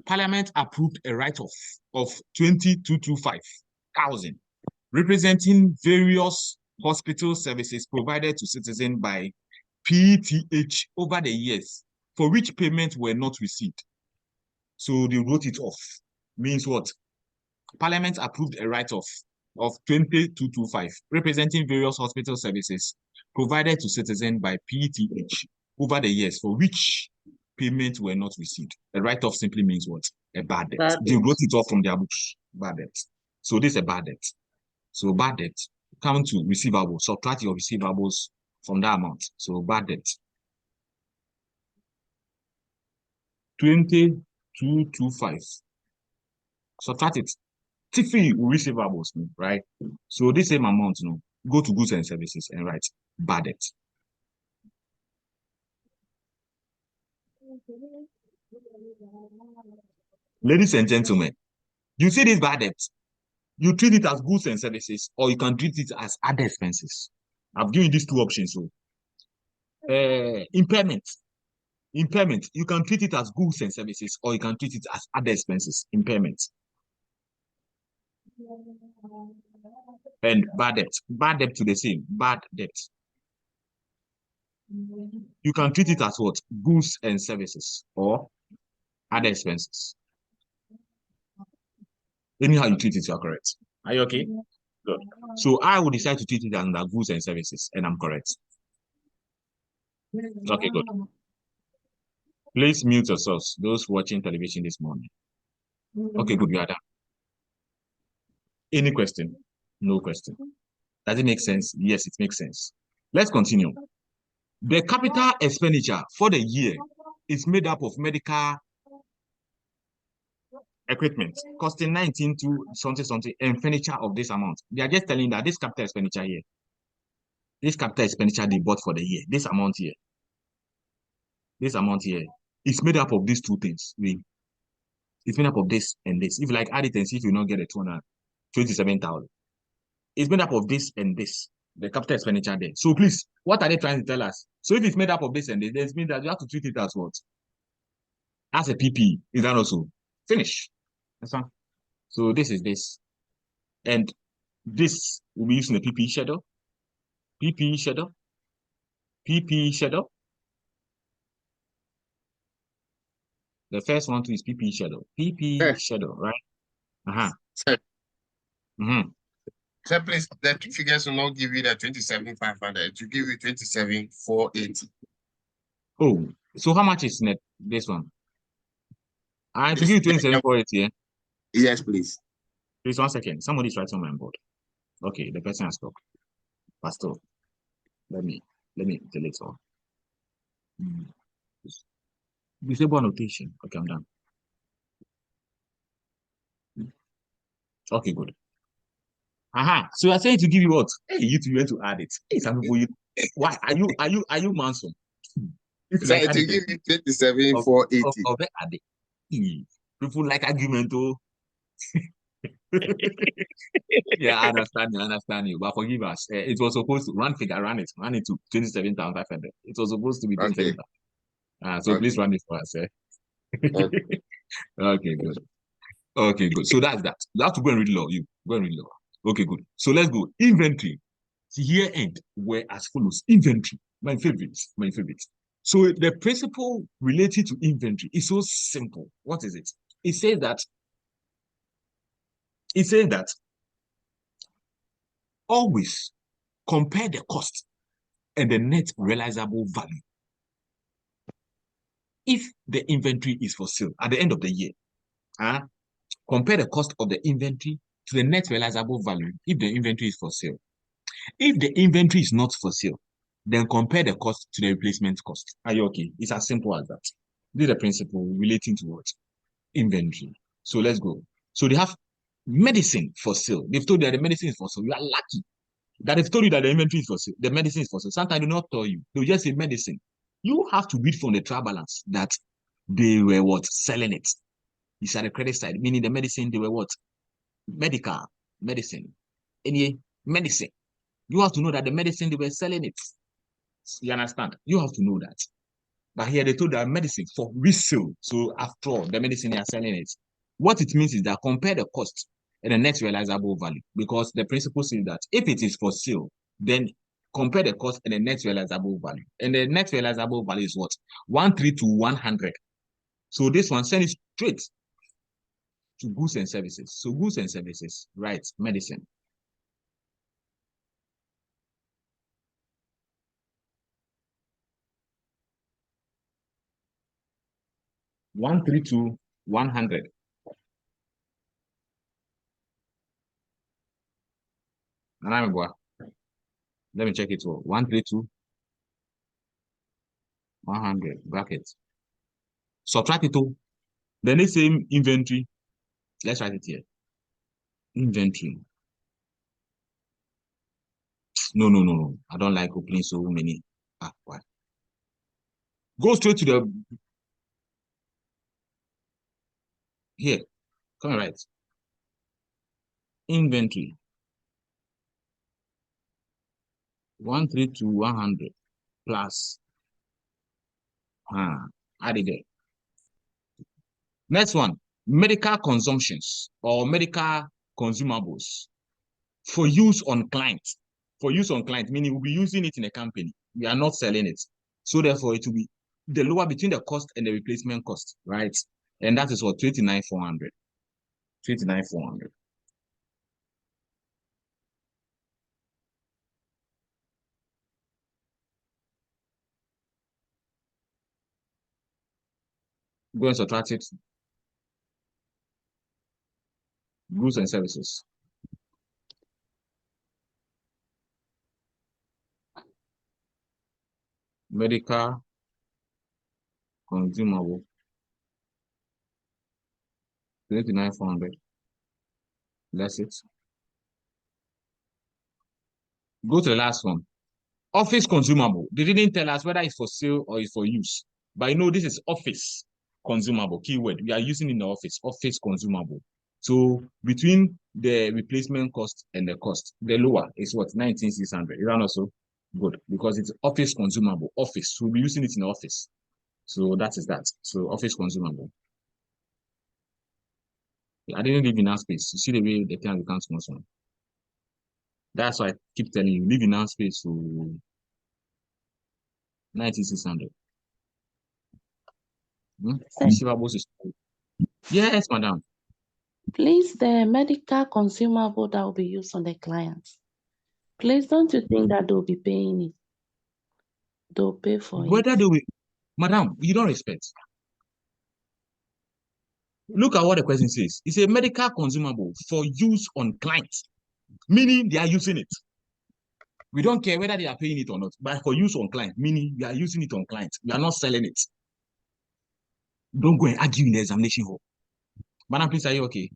Parliament approved a write-off of 22,225,000, representing various hospital services provided to citizens by PTH over the years, for which payments were not received. So they wrote it off. Means what? Parliament approved a write-off of 22,225, representing various hospital services provided to citizens by PTH over the years, for which payments were not received. A write-off simply means what? A bad debt. They wrote it off from their books. Bad debt. So this is a bad debt. So bad debt, come to receivables, subtract your receivables from that amount. So bad debt. 22,225. Subtract it. Typically receivables, right? So this same amount, go to goods and services and write bad debt. Ladies and gentlemen, you see this bad debt, you treat it as goods and services, or you can treat it as other expenses. I've given you these two options. So, impairment, you can treat it as goods and services, or you can treat it as other expenses. Impairment. And bad debt to the same, bad debt. You can treat it as what? Goods and services, or other expenses. Anyhow you treat it, you are correct. Are you okay? Good. So I will decide to treat it under goods and services, and I'm correct. Okay, good. Please mute yourselves, those watching television this morning. Okay, good, we are done. Any question? No question. Does it make sense? Yes, it makes sense. Let's continue. The capital expenditure for the year is made up of medical equipment costing 19 to something and furniture of this amount. They are just telling that this capital expenditure here, this capital expenditure they bought for the year, this amount here is made up of these two things. It's made up of this and this. If you like add it and see if you not get a 227,000. It's made up of this and this, the capital expenditure there. So please, what are they trying to tell us? So if it's made up of this and this, it means that you have to treat it as what? As a PP. Is that also? Finish. That's fine. So this is this. And this will be using the PPE schedule. PPE schedule. PPE schedule. The first one too is PPE schedule. PPE schedule, right? Sir, Mm-hmm. sir, please, the two figures will not give you the 27,500. To give you 27,480. Oh, so how much is net this one? I to give you 27,480, yeah? Yes, please. Please 1 second. Somebody's writing on my board. Okay, the person has talked. Pastor, let me delete all. Disable annotation. Okay, I'm done. Okay, good. So you are saying to give you what? Hey, you two went to add it. Hey, some people you why are you Manson? If you Sir, like add to it give you 27,480. of add it. People like argument, oh. Yeah, I understand you. But forgive us. It was supposed to run it to 27,500. It was supposed to be 27,000. So please run it for us. Okay. Okay, good. Okay, good. So that's that. You have to go and read law. You go and read law. Okay, good. So let's go. Inventory. Year end were as follows. Inventory. My favorite. My favorite. So the principle related to inventory is so simple. What is it? It says that always compare the cost and the net realizable value. If the inventory is for sale at the end of the year, compare the cost of the inventory to the net realizable value if the inventory is for sale. If the inventory is not for sale, then compare the cost to the replacement cost. Are you okay? It's as simple as that. This is the principle relating to what? Inventory. So let's go. So they have medicine for sale. They've told you that the medicine is for sale. You are lucky that they've told you that the inventory is for sale. The medicine is for sale. Sometimes they do not tell you. They'll just say medicine. You have to read from the trial balance that they were what? Selling it. It's at the credit side, meaning the medicine, they were what? Medical, medicine. Any medicine. You have to know that the medicine, they were selling it. You understand? You have to know that. But here they told that medicine for resale. So after all, the medicine they are selling it. What it means is that compare the cost and the net realizable value. Because the principle says that if it is for sale, then compare the cost and the net realizable value. And the net realizable value is what? 13 to 100. So this one send it straight to goods and services. So goods and services, right? Medicine. One three to 100. Let me check it all. 132 100 brackets. Subtract it all. Then the same inventory. Let's write it here. Inventory. No. I don't like opening so many. Why? Go straight to the here. Come right. Inventory. 132 100 plus. Add it there. Next one. Medical consumptions or medical consumables for use on client. For use on client, meaning we'll be using it in a company. We are not selling it. So therefore, it will be the lower between the cost and the replacement cost, right? And that is what 29,400. 29,400. Go and subtract it. Goods and services. medical consumable 29,400. That's it. Go to the last one. Office consumable. They didn't tell us whether it's for sale or it's for use. But you know, this is office consumable keyword. We are using in the office consumable. So between the replacement cost and the cost, the lower is what? 19,600. Is that also good? Because it's office consumable. Office. So we'll be using it in the office. So that is that. So office consumable. I didn't leave enough space. You see the way the thing becomes small. That's why I keep telling you, leave enough space to 9,600. Receivables is yes, madam. Please, the medical consumable that will be used on the clients. Please, don't you think that they'll be paying it? They'll pay for Whether it. they will, madam, you don't respect. Look at what the question says. It's a medical consumable for use on clients, meaning they are using it. We don't care whether they are paying it or not, but for use on client, meaning we are using it on clients. We are not selling it. Don't go and argue in the examination hall. Madam, please, are you okay?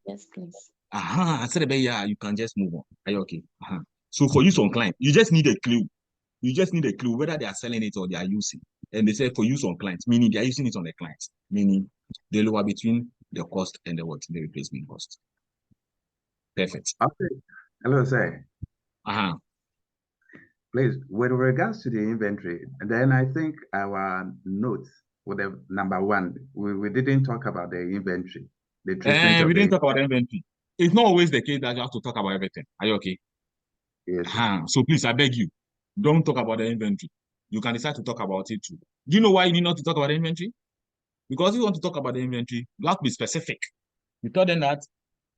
Yes, please. I said, yeah, you can just move on. Are you okay? So for use on client, you just need a clue. You just need a clue whether they are selling it or they are using. And they say for use on clients, meaning they are using it on the clients, meaning the lower between the cost and the what? The replacement cost. Perfect. Okay. Hello, sir. Please, with regards to the inventory, then I think our notes with the number one, we didn't talk about the inventory, the treatment of We the didn't talk about inventory. It's not always the case that you have to talk about everything. Are you okay? Yes. So please, I beg you, don't talk about the inventory. You can decide to talk about it too. Do you know why you need not to talk about the inventory? Because if you want to talk about the inventory, you have to be specific. You tell them that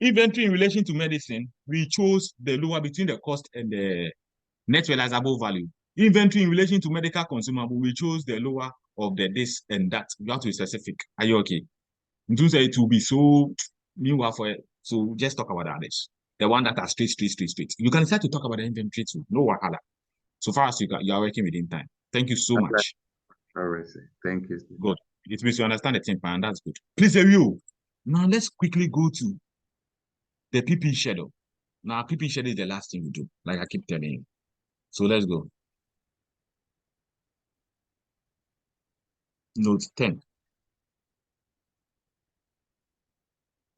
inventory in relation to medicine, we chose the lower between the cost and the net realizable value. Inventory in relation to medical consumable, we chose the lower of the this and that. You have to be specific. Are you okay? Don't say it will be so meanwhile for it. So just talk about the others. The one that are straight. You can decide to talk about the inventory too. No wahala. So far as you are working within time. Thank you so much. All right, sir. Thank you. Good. It means you understand the thing, and that's good. Please review. Now let's quickly go to the PP schedule. Now PP schedule is the last thing we do, like I keep telling you. So let's go. Note 10.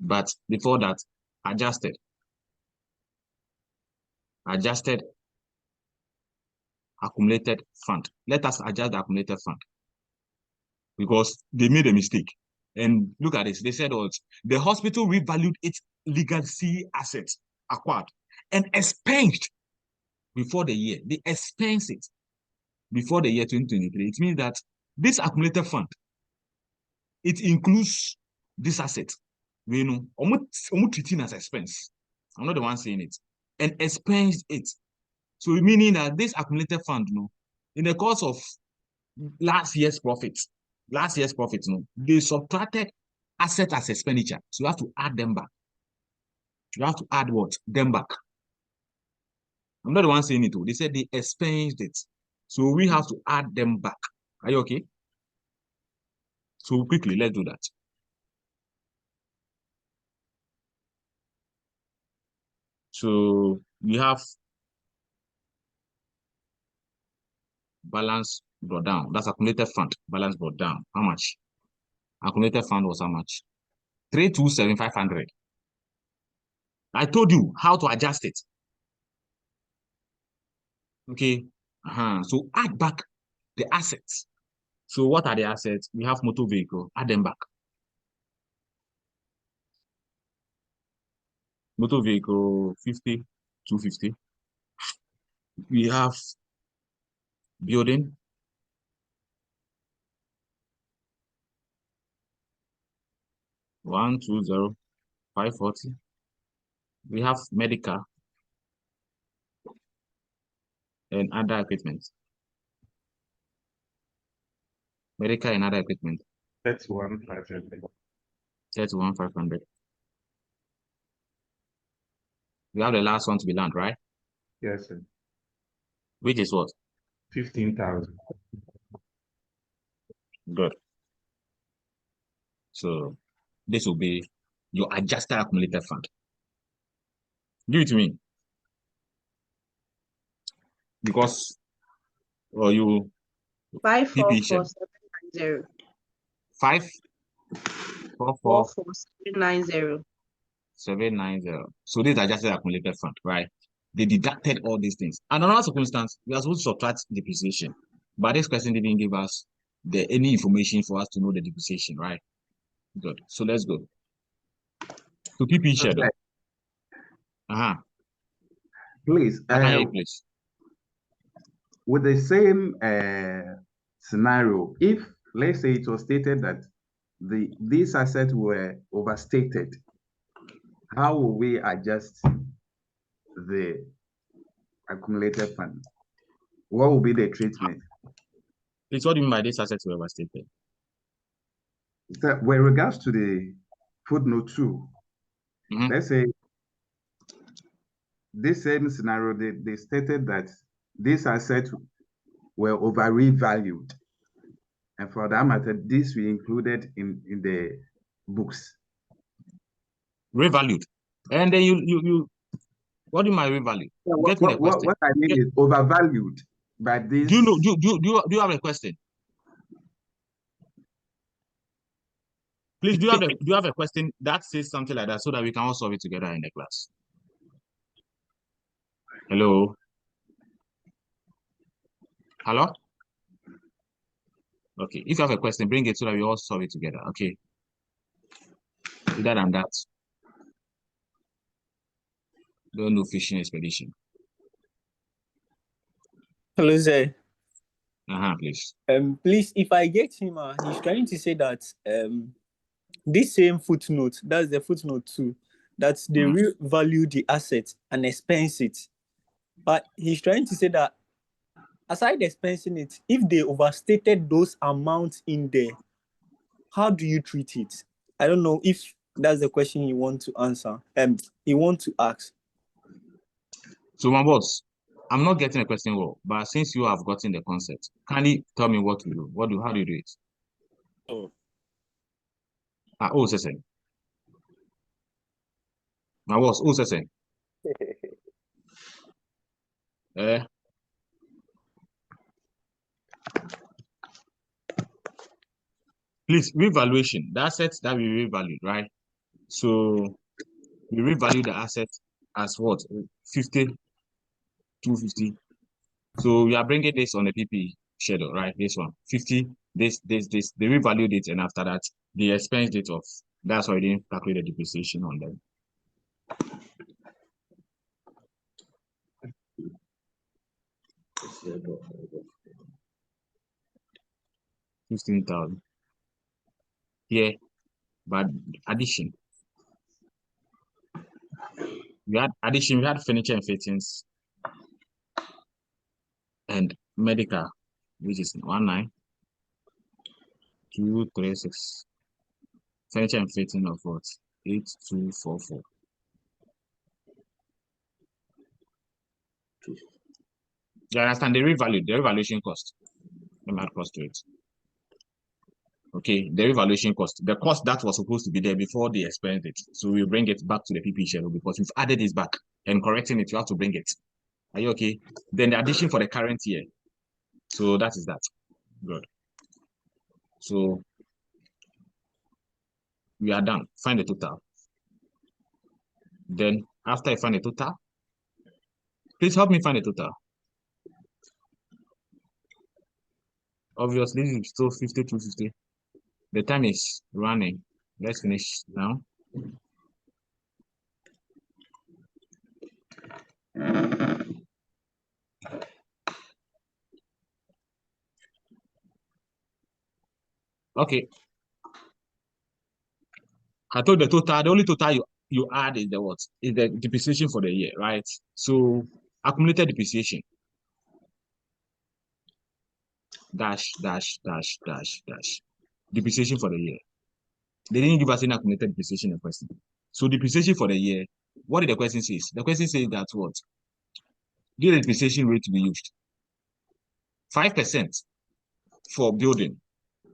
But before that, adjusted accumulated fund. Let us adjust the accumulated fund because they made a mistake. And look at this. They said, oh, the hospital revalued its legacy assets acquired and expensed before the year. They expense it before the year 2023. It means that this accumulated fund, it includes this asset. You know, almost treating as expense. I'm not the one saying it. And expensed it. So meaning that this accumulated fund, you know, in the course of last year's profits, they subtracted asset as expenditure. So you have to add them back. You have to add what? Them back. I'm not the one saying it. They said they expensed it. So we have to add them back. Are you okay? So quickly, let's do that. So we have balance brought down. That's accumulated fund. Balance brought down. How much? Accumulated fund was how much? 327,500. I told you how to adjust it. Okay. So add back the assets. So what are the assets? We have motor vehicle. Add them back. Motor vehicle 50, 250. We have building. One, 2, 0, 540. We have medical and other equipment. Medical and other equipment. 31,500. 31,500. We have the last one to be land, right? Yes, sir. Which is what? 15,000. Good. So this will be your adjusted accumulated fund. Give it to me. Because you 544790. 544790. So this is adjusted accumulated fund, right? They deducted all these things. And another circumstance, we are supposed to subtract depreciation. But this question didn't give us any information for us to know the depreciation, right? Good. So let's go to PP schedule. Please, I can hear you, please. With the same scenario, if let's say it was stated that these assets were overstated, how will we adjust the accumulated fund? What will be the treatment? Please, what do you mean by these assets were overstated? So with regards to the footnote 2, let's say this same scenario, they stated that these assets were over revalued. And for that matter, this we included in the books. Revalued. And then you what do you mean by revalued? Get me the question. What I mean is overvalued by this. Do you have a question? Please, do you have a question that says something like that so that we can all solve it together in the class? Hello? Hello? Okay, if you have a question, bring it so that we all solve it together, okay? Other than that, don't know fishing expedition. Hello, sir. Please. Please, if I get him, he's trying to say that this same footnote, that's the footnote 2, that they revalue the asset and expense it. But he's trying to say that aside expensing it, if they overstated those amounts in there, how do you treat it? I don't know if that's the question you want to answer. He want to ask. So, my boss, I'm not getting a question well, but since you have gotten the concept, can you tell me what to do? How do you do it? Sesen. My boss, Sesen. Please, revaluation, the assets that we revalued, right? So we revalue the asset as what? 50, 250. So we are bringing this on the PP schedule, right? This one, 50, this. They revalued it, and after that, the expense date of, that's why we didn't calculate the depreciation on them. $15,000. Yeah, but addition. We had furniture and fittings and medical, which is 19,236. Furniture and fitting of what? 8244. You understand the revaluation cost. Let me add cost to it. Okay, the revaluation cost, the cost that was supposed to be there before they expensed it. So we bring it back to the PP schedule because we've added this back and correcting it, you have to bring it. Are you okay? Then the addition for the current year. So that is that. Good. So we are done. Find the total. Then after I find the total, please help me find the total. Obviously, it's still 50 to 50. The time is running. Let's finish now. Okay. I told the total, the only total you add is the what? Is the depreciation for the year, right? So accumulated depreciation. Dash. Depreciation for the year. They didn't give us any accumulated depreciation in the question. So depreciation for the year, what did the question say? The question says that what? Did the depreciation rate to be used? 5% for building.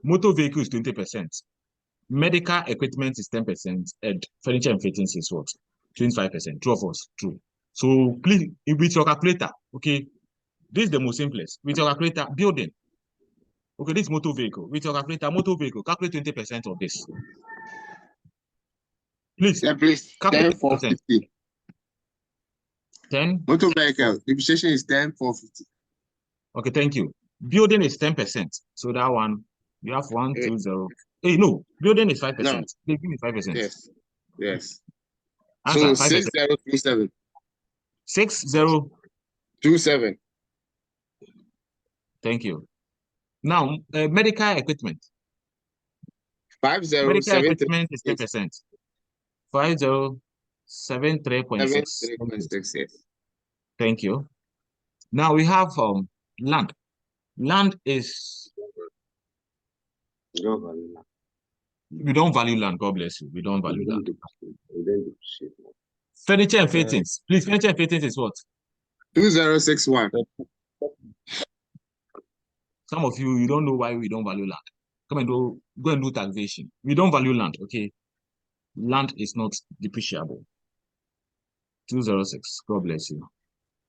Motor vehicle is 20%. Medical equipment is 10%. And furniture and fittings is what? 25%. True of us. True. So please, with your calculator, okay, this is the most simplest. With your calculator, building. Okay, this is motor vehicle. With your calculator, motor vehicle, calculate 20% of this. Please, please, calculate 10,450. 10. Motor vehicle, depreciation is 10,450. Okay, thank you. Building is 10%. So that one, you have 1, 2, 0. Hey, no, building is 5%. No. Building is 5%. Yes. Yes. Answer, So 5%. 6027. 6027. Thank you. Now, medical equipment. Medical 5073. equipment is 10%. 5073.6. 73.6, yes. Thank you. Now we have land. Land is. We don't value land. We don't value land. God bless you. We don't value land. We don't depreciate. Furniture and fittings. Please, furniture and fittings is what? 2061. Some of you don't know why we don't value land. Go and do taxation. We don't value land, okay? Land is not depreciable. 206. God bless you.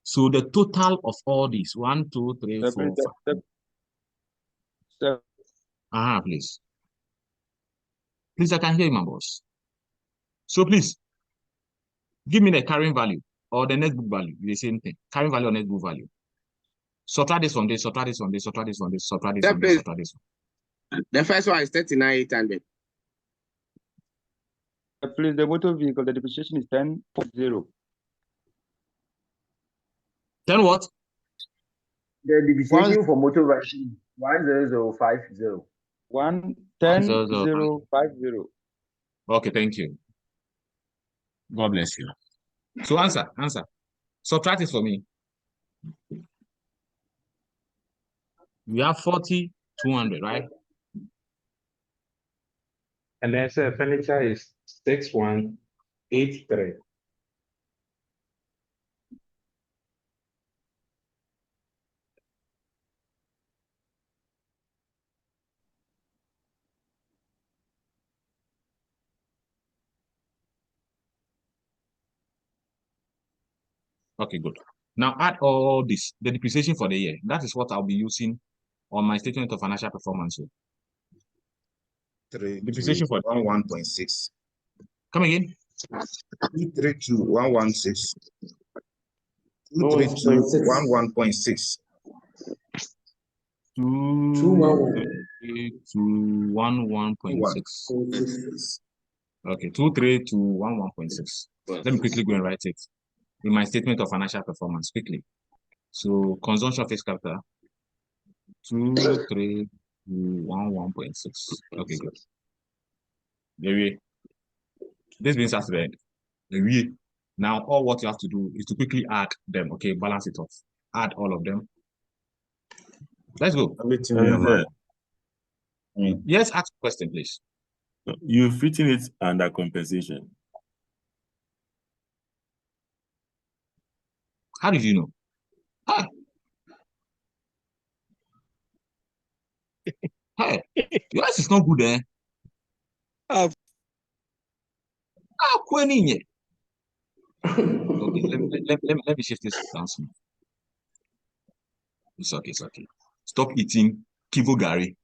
So the total of all these 1, 2, 3, 4, 5. Please. Please, I can hear you, my boss. So please, give me the carrying value or the net book value. The same thing. Carrying value or net book value. Subtract this from this, subtract this from this, subtract this from this, subtract this from this, subtract this. The first one is 39,800. Please, the motor vehicle, the depreciation is 10.0. 10 what? The depreciation for motor vehicle 10050. 110,050. Okay, thank you. God bless you. So answer. Subtract it for me. We have 40,200, right? And then say furniture is 6183. Okay, good. Now add all this, the depreciation for the year. That is what I'll be using on my statement of financial performance. Depreciation for 1.6. Come again. 232,116. 232,116. 232,116. Okay, 232,116. Let me quickly go and write it in my statement of financial performance quickly. So consumption of fixed capital 232,116. Okay, good. This means that's the end. Now all what you have to do is to quickly add them. Okay, balance it off. Add all of them. Let's go. Yes, ask a question, please. You've written it under compensation. How did you know? Hey, yours is not good, eh? Okay, let me shift this down some. It's okay. Stop eating Kivo Gary.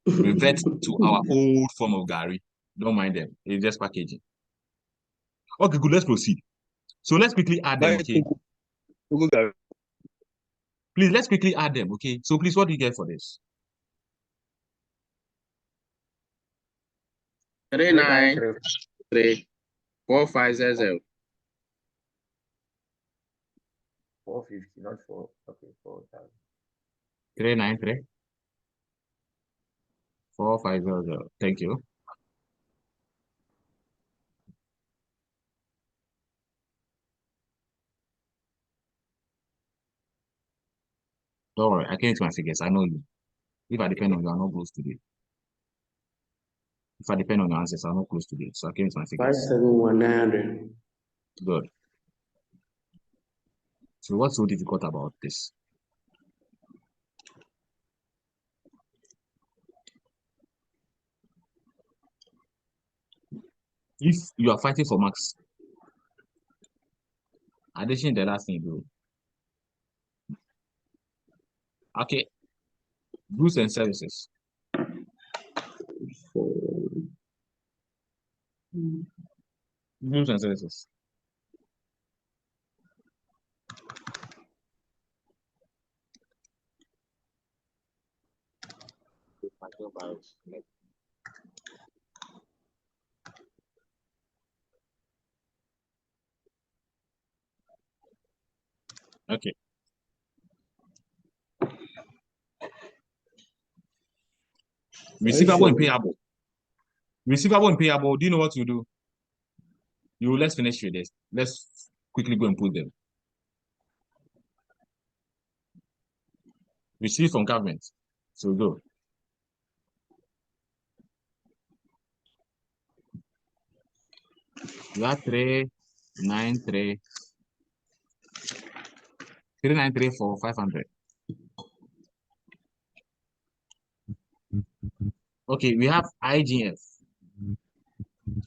Revert to our old form of Gary. Don't mind them. It's just packaging. Okay, good. Let's proceed. So let's quickly add them, okay? Please, let's quickly add them, okay? So please, what do you get for this? 39,345,000. 450, not 4. Okay, 4,000. 393 450. Thank you. Don't worry, I came to my figures. I know you. If I depend on you, I'm not close today. If I depend on your answers, I'm not close today. So I came to my figures. 571,900. Good. So what's so difficult about this? If you are fighting for marks, addition the last thing you do. Okay. Goods and services. Goods and services. Okay. Receivable and payable. Receivable and payable, do you know what you do? Let's finish with this. Let's quickly go and put them. Receive from government. So go. You have 393 for 500. Okay, we have IGF.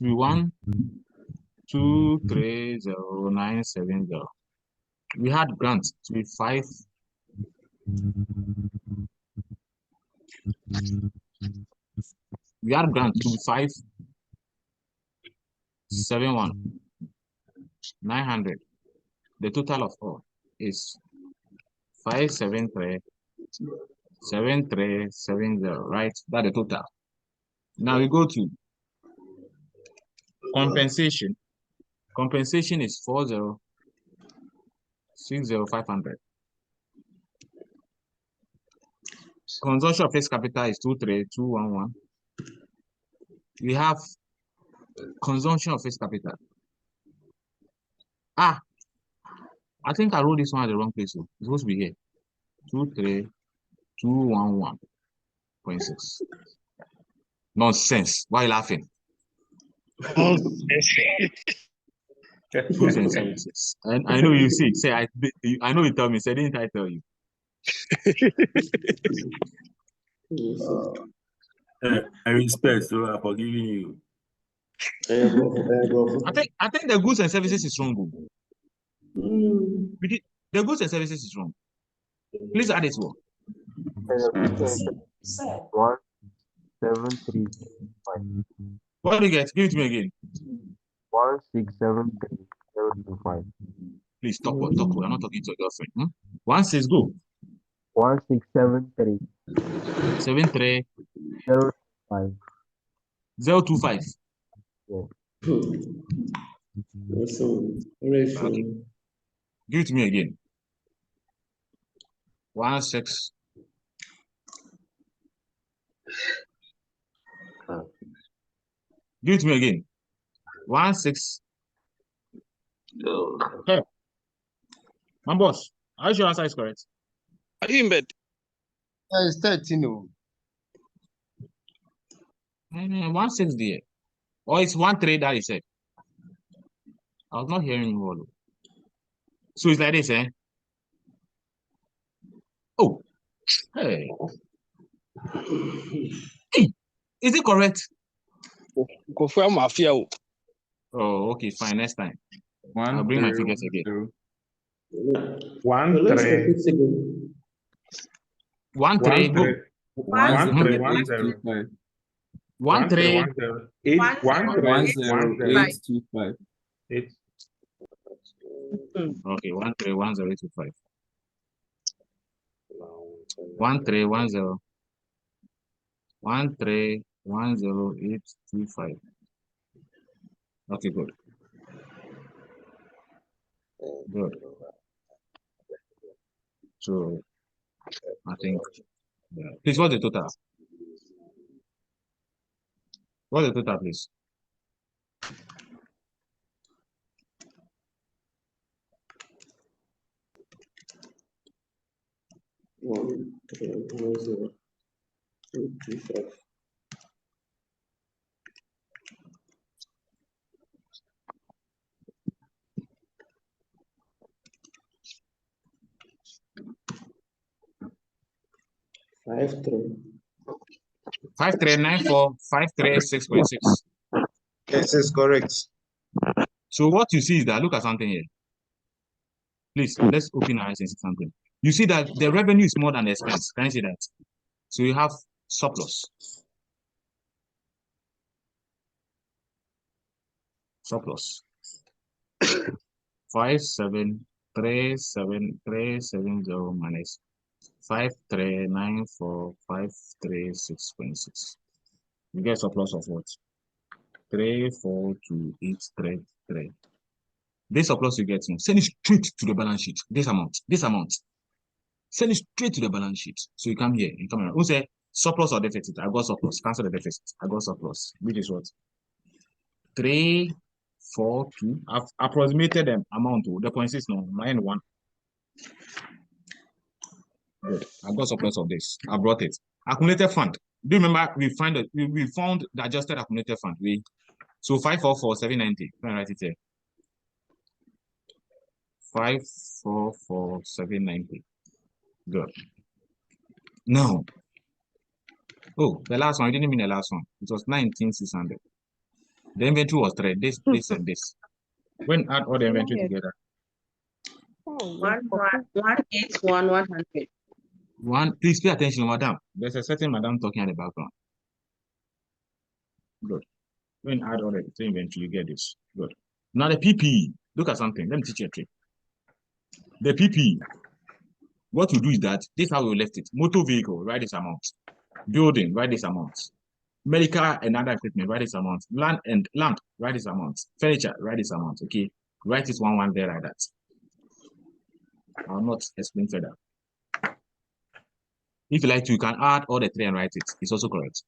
1230970. We had grant to be 5. We had grant to be 571 900. The total of all is 5737370, right? That's the total. Now we go to compensation. Compensation is 4060500. Consumption of fixed capital is 23211. We have consumption of fixed capital. I think I wrote this one at the wrong place. So it's supposed to be here. 23211.6. Nonsense. Why are you laughing? Goods and services. And I know you see. Say I know you tell me. Say didn't I tell you? I respect, so I'm forgiving you. I think the goods and services is wrong. The goods and services is wrong. Please add it to 1735. what do you get? Give it to me again. 1673025. Please talk. I'm not talking to your girlfriend. 1 6 go. 1673 73 025. 025. Yeah. Okay. Give it to me again. 1 6. Give it to me again. 1 6. Hey, my boss. Are you sure answer is correct? Are you in bed? It's 13. 1 6 there. Or it's 1 3 that he said. I was not hearing you all. So it's like this, eh? Oh, hey. Hey, is it correct? Confirm mafia. Oh, okay, fine. Next time. I'll bring my figures again. 1 3 1 3 go. 1 3 1 0 1 3 1 0 8 1 3 1 0 825. 8. Okay, 1 3 1 0 8 2 5. 1 3 1 0 1 3 1 0 8 2 5. Okay, good. Good. So I think please what's the total? What's the total, please? Five three. 5394 536.6. Yes, it's correct. So what you see is that, look at something here. Please, let's open our eyes and see something. You see that the revenue is more than the expense. Can you see that? So you have surplus. Surplus. 5737370 minus 5394536.6. You get surplus of what? 342,833. This surplus you get, send it straight to the balance sheet. This amount. Send it straight to the balance sheet. So you come here and come around. Who say surplus or deficit? I got surplus. Cancel the deficit. I got surplus. Which is what? 342. I've approximated the amount. The point is no, mine one. Good. I got surplus of this. I brought it. Accumulated fund. Do you remember we found the adjusted accumulated fund? So 544,790. Can I write it here? 544,790. Good. Now, oh, the last one. I didn't mean the last one. It was 19,600. The inventory was 3. This and this. When add all the inventory together. 181,100. Please pay attention, madam. There's a certain madam talking at the background. Good. When add all the inventory, you get this. Good. Now the PPE. Look at something. Let me teach you a trick. The PPE. What we do is that this is how we left it. Motor vehicle, write this amount. Building, write this amount. Medical and other equipment, write this amount. Land, write this amount. Furniture, write this amount. Okay. Write this one there like that. I'll not explain further. If you like to, you can add all the 3 and write it. It's also correct.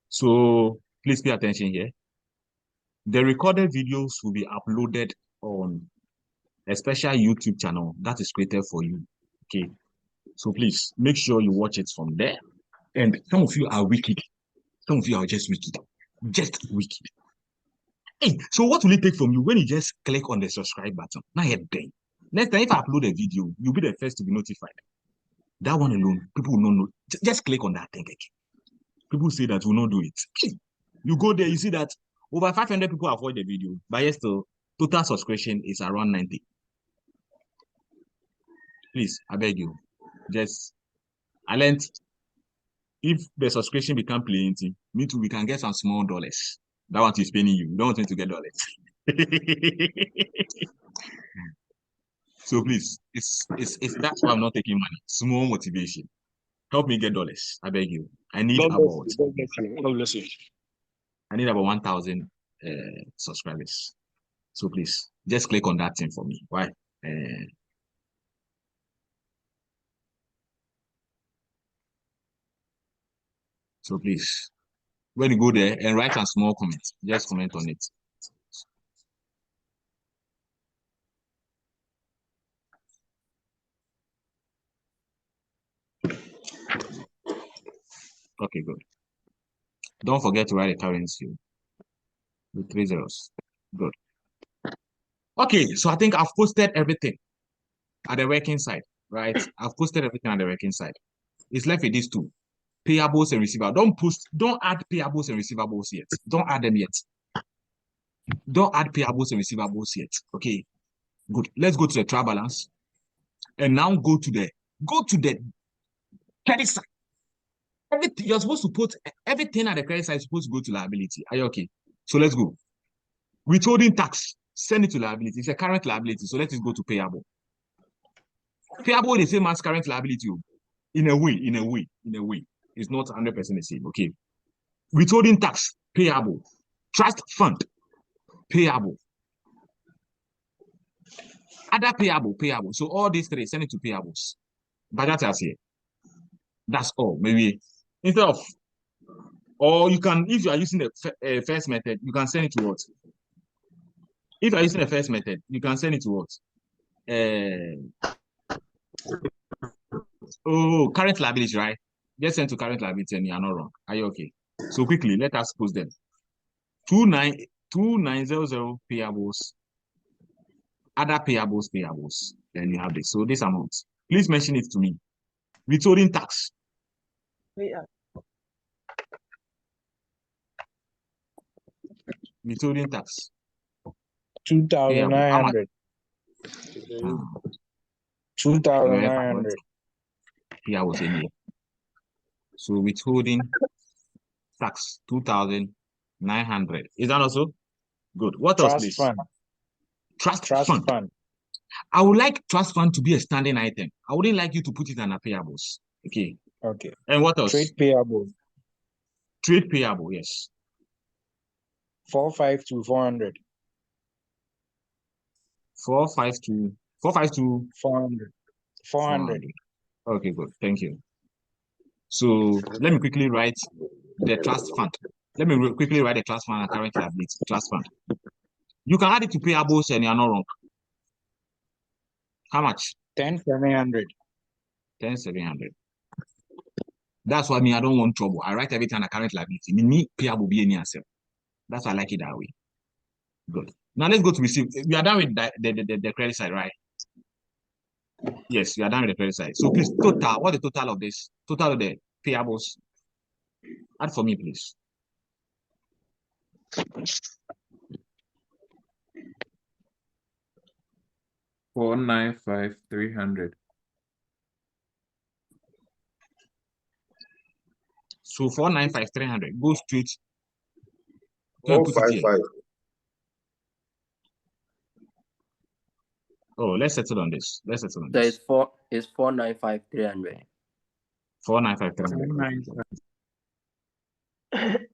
So please pay attention here. The recorded videos will be uploaded on a special YouTube channel that is created for you. Okay. So please make sure you watch it from there. And some of you are wicked. Some of you are just wicked. Just wicked. Hey, so what will it take from you when you just click on the subscribe button? Now you're dead. Next time, if I upload a video, you'll be the first to be notified. That one alone, people will not know. Just click on that thing again. People say that will not do it. You go there, you see that over 500 people have watched the video, but yet still, total subscription is around 90. Please, I beg you, I learned if the subscription become plenty, me too, we can get some small dollars. That one is paying you. You don't want me to get dollars. So please, it's that's why I'm not taking money. Small motivation. Help me get dollars. I beg you. I need about God bless you. I need about 1,000 subscribers. So please, just click on that thing for me. Why? So please, when you go there and write a small comment, just comment on it. Okay, good. Don't forget to write the currency with 3 zeros. Good. Okay, so I think I've posted everything at the working side, right? I've posted everything at the working side. It's left with these two, payables and receivables. Don't add payables and receivables yet. Don't add them yet. Don't add payables and receivables yet. Okay, good. Let's go to the trial balance. And now go to the credit side. Everything you're supposed to put everything at the credit side is supposed to go to liability. Are you okay? So let's go. Withholding tax, send it to liability. It's a current liability. So let us go to payable. Payable is the same as current liability. In a way. It's not 100% the same. Okay. Withholding tax, payable. Trust fund, payable. Other payable. So all these 3, send it to payables. But that's here. That's all. Maybe instead of, or you can, if you are using the first method, you can send it to what? If you are using the first method, you can send it to what? Oh, current liability, right? Just send to current liability and you are not wrong. Are you okay? So quickly, let us post them. 2900 payables, other payables, then you have this. So this amount, please mention it to me. Withholding tax. Yeah. Withholding tax. 2,900. 2,900. Payables in here. So withholding tax 2,900. Is that also good? What else, please? Fund. Trust fund. I would like trust fund to be a standing item. I wouldn't like you to put it under payables. Okay. Okay. And what else? Trade payable. Trade payable, yes. 452 400. 452 400. 400. Okay, good. Thank you. So let me quickly write the trust fund. Let me quickly write the trust fund and current liability. Trust fund. You can add it to payables and you're not wrong. How much? 10,700. 10,700. That's why I don't want trouble. I write everything under current liability. Me payable be any answer. That's why I like it that way. Good. Now let's go to receive. We are done with the credit side, right? Yes, we are done with the credit side. So please, total. What's the total of this? Total of the payables. Add for me, please. $495,300. So 495,300. Go straight. 455. Oh, let's settle on this. So it's 495,300. 495,300.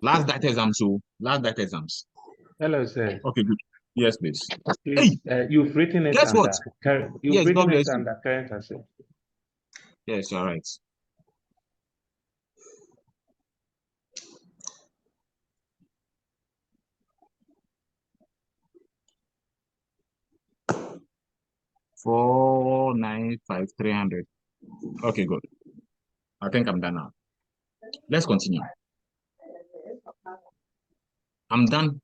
Last data exam, so last data exams. Hello, sir. Okay, good. Yes, please. Please, you've written it guess under what? you've Yes, written God it bless you. under current asset. Yes, you're right. $495,300. Okay, good. I think I'm done now. Let's continue. I'm done.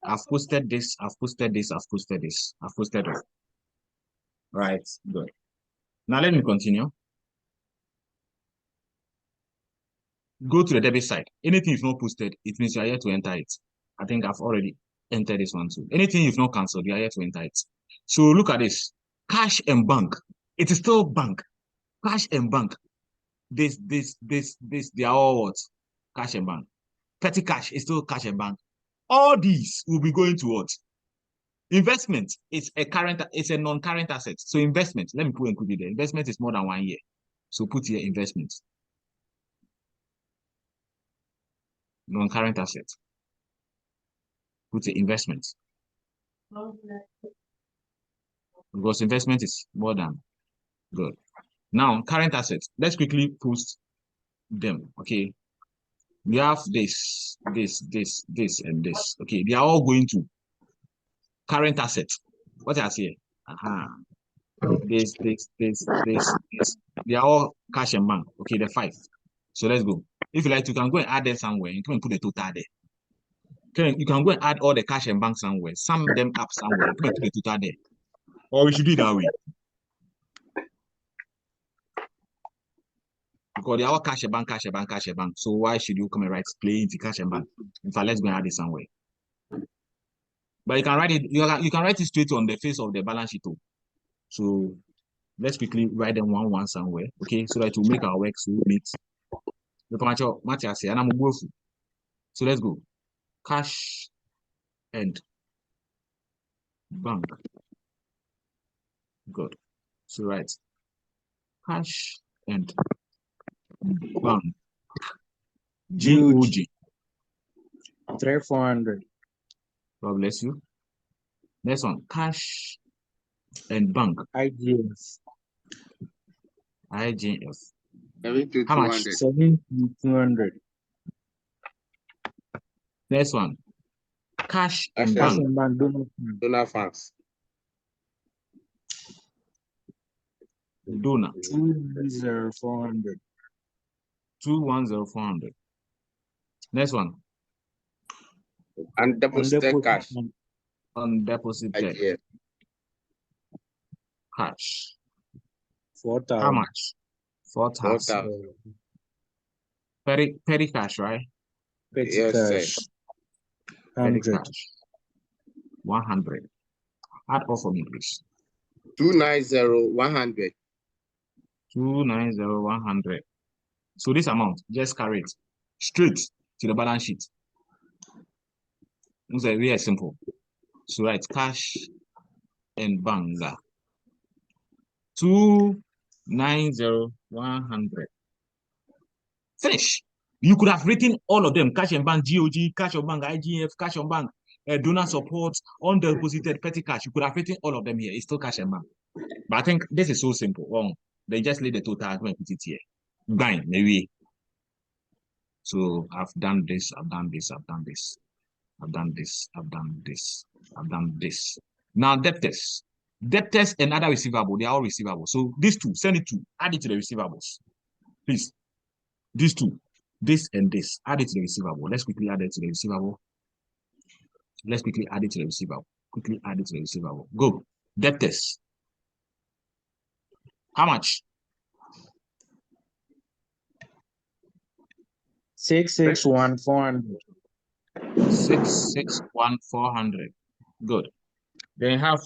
I've posted this. I've posted this. I've posted this. I've posted it. Right. Good. Now let me continue. Go to the debit side. Anything you've not posted, it means you are yet to enter it. I think I've already entered this one too. Anything you've not cancelled, you are yet to enter it. So look at this. Cash and bank. It is still bank. Cash and bank. This, they are all what? Cash and bank. Petty cash is still cash and bank. All these will be going to what? Investment is a non-current asset. So investment, let me put include there. Investment is more than 1 year. So put here investment. Non-current asset. Put the investment. Because investment is more than good. Now, current assets. Let's quickly post them. Okay. We have this, and this. Okay, they are all going to current assets. What I say? This. They are all cash and bank. Okay, the 5. So let's go. If you like, you can go and add them somewhere. You can put the total there. Okay, you can go and add all the cash and bank somewhere. Sum them up somewhere. You can put the total there. Or we should do it that way. Because they are all cash and bank. So why should you come and write play into cash and bank? In fact, let's go and add it somewhere. But you can write it. You can write it straight on the face of the balance sheet too. So let's quickly write them one somewhere. Okay, so that will make our work so neat. So let's go. Cash and bank. Good. So right. Cash and bank. GOG. 3,400. God bless you. Next one. Cash and bank. IGF. IGF. How much? 7,200. Next one. Cash and bank. Donor funds. Donor. 210,400. 210,400. Next one. Undeposited cash. Undeposited Yeah. cash. 4,000. How much? 4,000. 4,000. Petty cash, right? Petty Yes, sir. cash. Petty 100. cash. 100. Add all for me, please. 290,100. 290,100. So this amount, just carry it straight to the balance sheet. It's very simple. So write cash and banga. 290,100. Finish. You could have written all of them: cash and bank, GOG, cash on bank, IGF, cash on bank, donor support, undeposited petty cash. You could have written all of them here. It's still cash and bank. But I think this is so simple. Well, they just lay the total and put it here. Bang, maybe. So I've done this, I've done this, I've done this, I've done this, I've done this, I've done this. Now debtors. Debtors and other receivable, they are all receivable. So these two, send it to, add it to the receivables. Please. These two, this and this, add it to the receivable. Let's quickly add it to the receivable. Let's quickly add it to the receivable. Quickly add it to the receivable. Go. Debtors. How much? 661,400. 661,400. Good. They have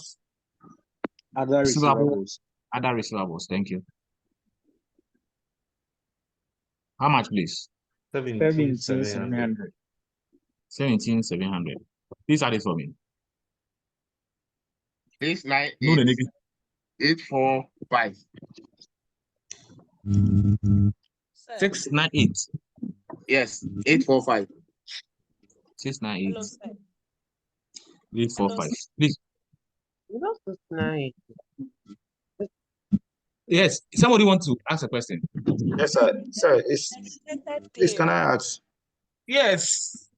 Other receivables. Other receivables. Thank you. How much, please? 17,700. 17,700. Please add it for me. 698,845. 698. Yes, 845. 698. 845. Please. Yes. Somebody want to ask a question? Yes, sir. Sir, please can I ask? Yes.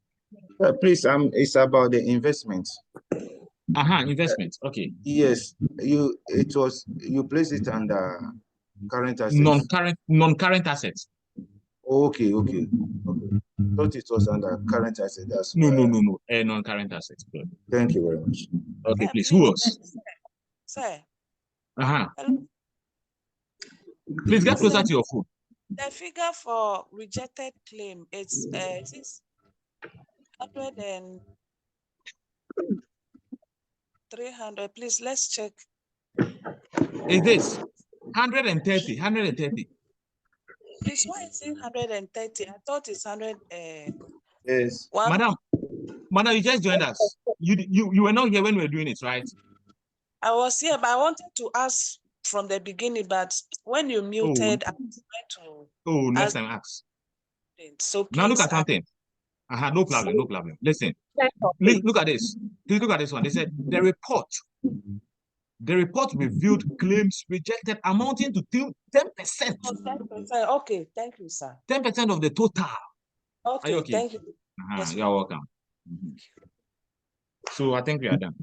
Please, it's about the investment. Investment. Okay. Yes, you placed it under current assets. Non-current assets. Okay. Thought it was under current assets. That's no. Non-current assets. Good. Thank you very much. Okay, please. Who else? Sir. Please get closer to your phone. The figure for rejected claim, it's 100 and 300. Please, let's check. Is this 130? 130. Please, why is it 130? I thought it's 100. Yes. Madam, you just joined us. You were not here when we were doing it, right? I was here, but I wanted to ask from the beginning, but when you muted, I was trying to next time ask. So please, now look at something. No problem. Listen. Look at this. Please look at this one. They said the report revealed claims rejected amounting to 10%. 10%. Okay, thank you, sir. 10% of the total. Okay, Are you okay? Thank you. Yes, you're welcome. So I think we are done.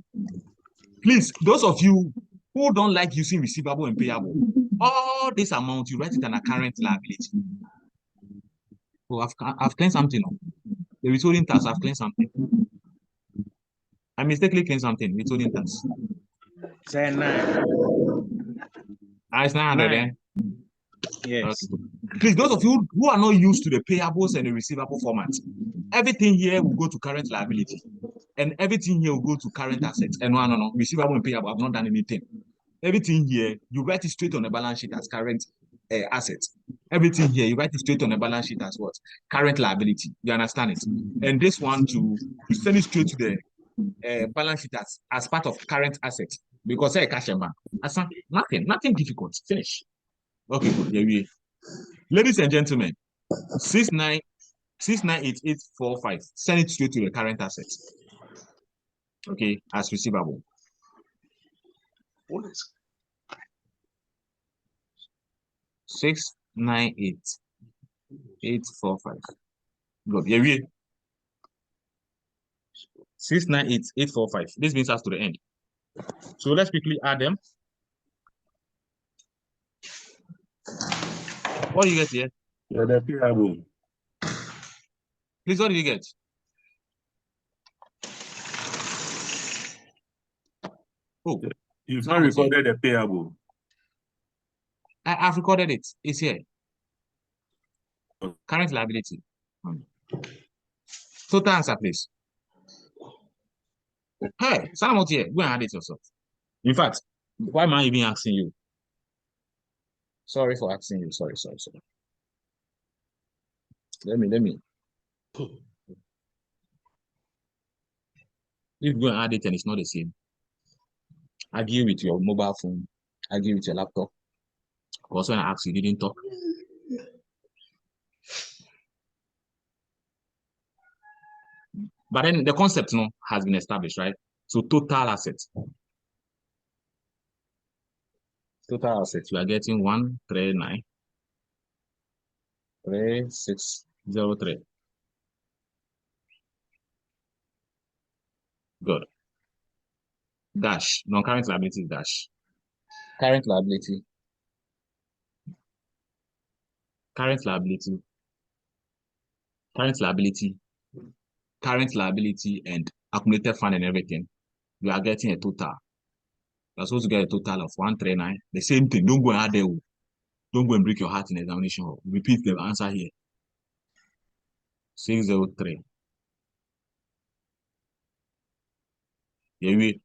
Please, those of you who don't like using receivable and payable, all this amount, you write it on a current liability. Oh, I've cleaned something. The withholding tax, I've cleaned something. I mistakenly cleaned something, withholding tax. Say 9. It's 900 then? Yes. Okay. Please, those of you who are not used to the payables and the receivable format, everything here will go to current liability. And everything here will go to current assets. And no, receivable and payable, I've not done anything. Everything here, you write it straight on the balance sheet as current assets. Everything here, you write it straight on the balance sheet as what? Current liability. You understand it? And this one too, you send it straight to the balance sheet as part of current assets. Because cash and bank. Nothing difficult. Finish. Okay, good. Here we. Ladies and gentlemen, 698,845. Send it straight to the current assets. Okay, as receivable. What is 698,845. Good. Here we. 698,845. This brings us to the end. So let's quickly add them. What do you get here? Yeah, the payable. Please, what did you get? Oh, You've not recorded the payable. I've recorded it. It's here. Current liability. Total answer, please. Hey, someone out here, go and add it yourself. In fact, why am I even asking you? Sorry for asking you. Sorry. Let me. If you go and add it and it's not the same, argue with your mobile phone, argue with your laptop. Because when I asked you, didn't talk. But then the concept has been established, right? So total assets. Total assets, you are getting 139,3603. Good. Dash. Non-current liability dash. Current liability. Current liability. Current liability. Current liability and accumulated fund and everything. You are getting a total. You're supposed to get a total of 139. The same thing. Don't go and add there. Don't go and break your heart in examination hall. Repeat the answer here. 603. Yeah, we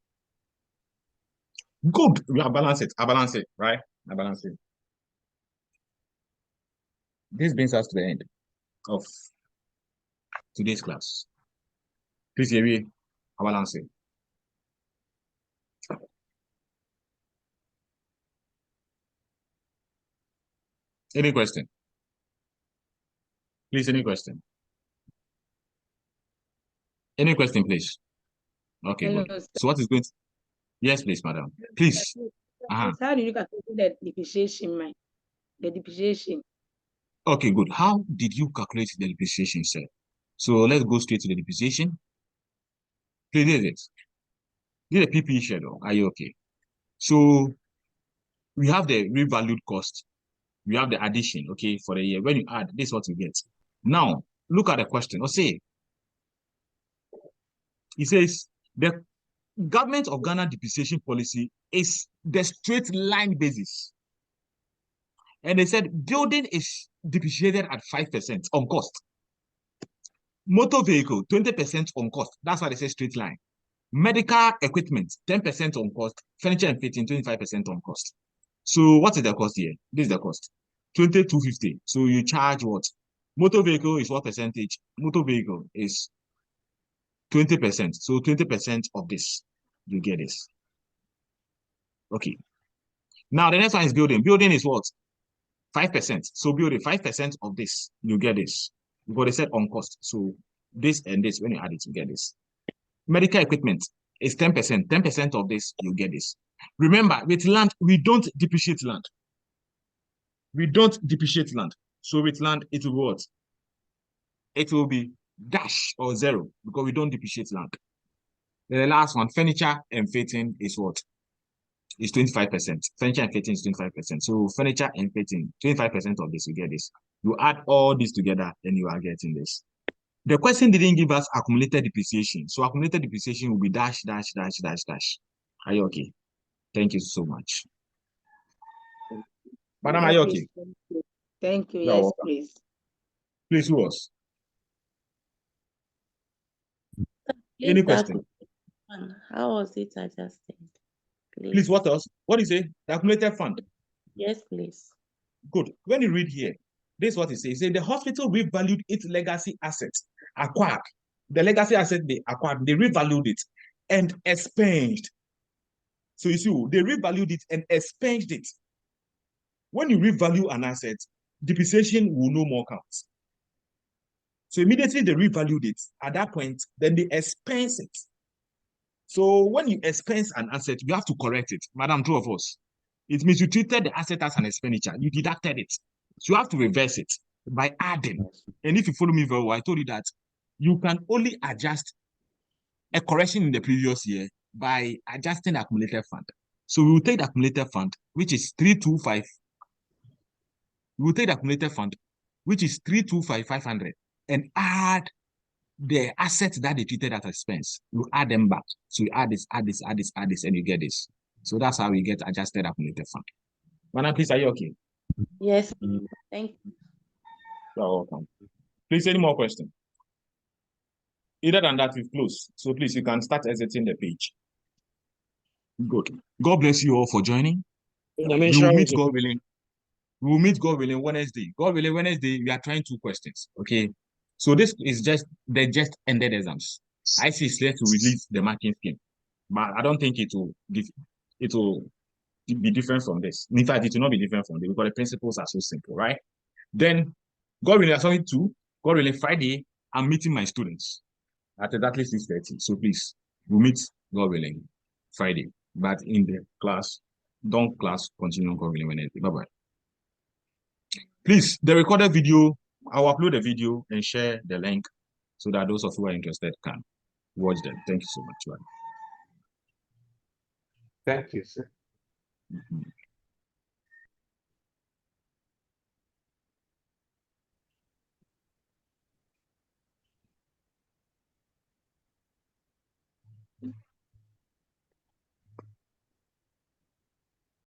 good. We have balanced it. I balance it, right? I balance it. This brings us to the end of today's class. Please hear me. I balance it. Any question? Please, any question? Any question, please? Okay, Hello, good. So what is going to... Yes, please, madam. Please. How do you calculate the depreciation, man? The depreciation. Okay, good. How did you calculate the depreciation, sir? So let's go straight to the depreciation. Please, did it. Did a PPE schedule. Are you okay? So we have the revalued cost. We have the addition, okay, for the year. When you add, this is what you get. Now, look at the question. Let's say, it says, the government of Ghana depreciation policy is the straight line basis. And they said building is depreciated at 5% on cost. Motor vehicle, 20% on cost. That's why they say straight line. Medical equipment, 10% on cost. Furniture and fitting, 25% on cost. So what is the cost here? This is the cost. 2250. So you charge what? Motor vehicle is what percentage? Motor vehicle is 20%. So 20% of this, you get this. Okay. Now the next one is building. Building is what? 5%. So building 5% of this, you get this. Because they said on cost. So this and this, when you add it, you get this. Medical equipment is 10%. 10% of this, you get this. Remember, with land, we don't depreciate land. We don't depreciate land. So with land, it will be what? It will be dash or zero because we don't depreciate land. The last one, furniture and fitting is what? Is 25%. Furniture and fitting is 25%. So furniture and fitting, 25% of this, you get this. You add all this together, and you are getting this. The question didn't give us accumulated depreciation. So accumulated depreciation will be dash, dash, dash, dash, dash. Are you okay? Thank you so much. Madam, are you okay? Thank you. You're Yes, welcome. please. Please, who else? Any question? How was it adjusted? Please, what else? What is it? The accumulated fund. Yes, please. Good. When you read here, this is what it says. It says the hospital revalued its legacy assets acquired. The legacy asset they acquired, they revalued it and expensed. So you see, they revalued it and expensed it. When you revalue an asset, depreciation will no more count. So immediately they revalued it. At that point, then they expense it. So when you expense an asset, you have to correct it. Madam, two of us. It means you treated the asset as an expenditure. You deducted it. So you have to reverse it by adding. And if you follow me very well, I told you that you can only adjust a correction in the previous year by adjusting the accumulated fund. So we will take the accumulated fund, which is 325 we will take the accumulated fund, which is 325,500, and add the assets that they treated as expense. You add them back. So you add this, add this, add this, add this, and you get this. So that's how we get adjusted accumulated fund. Madam, please, are you okay? Yes, thank you. You're welcome. Please, any more questions? Either than that, we've closed. So please, you can start exiting the page. Good. God bless you all for joining. We will meet, God willing. We will meet, God willing, Wednesday. God willing, Wednesday, we are trying 2 questions. Okay. So this is just the just ended exams. I see it's here to release the marking scheme, but I don't think it will be different from this. In fact, it will not be different from this because the principles are so simple, right? Then, God willing, there's only 2. God willing, Friday, I'm meeting my students at exactly 6:30. So please, we'll meet, God willing, Friday. But in the class, don't class continue, God willing, Wednesday. Bye-bye. Please, the recorded video, I'll upload the video and share the link so that those of you who are interested can watch them. Thank you so much. Thank you, sir. Mm-hmm.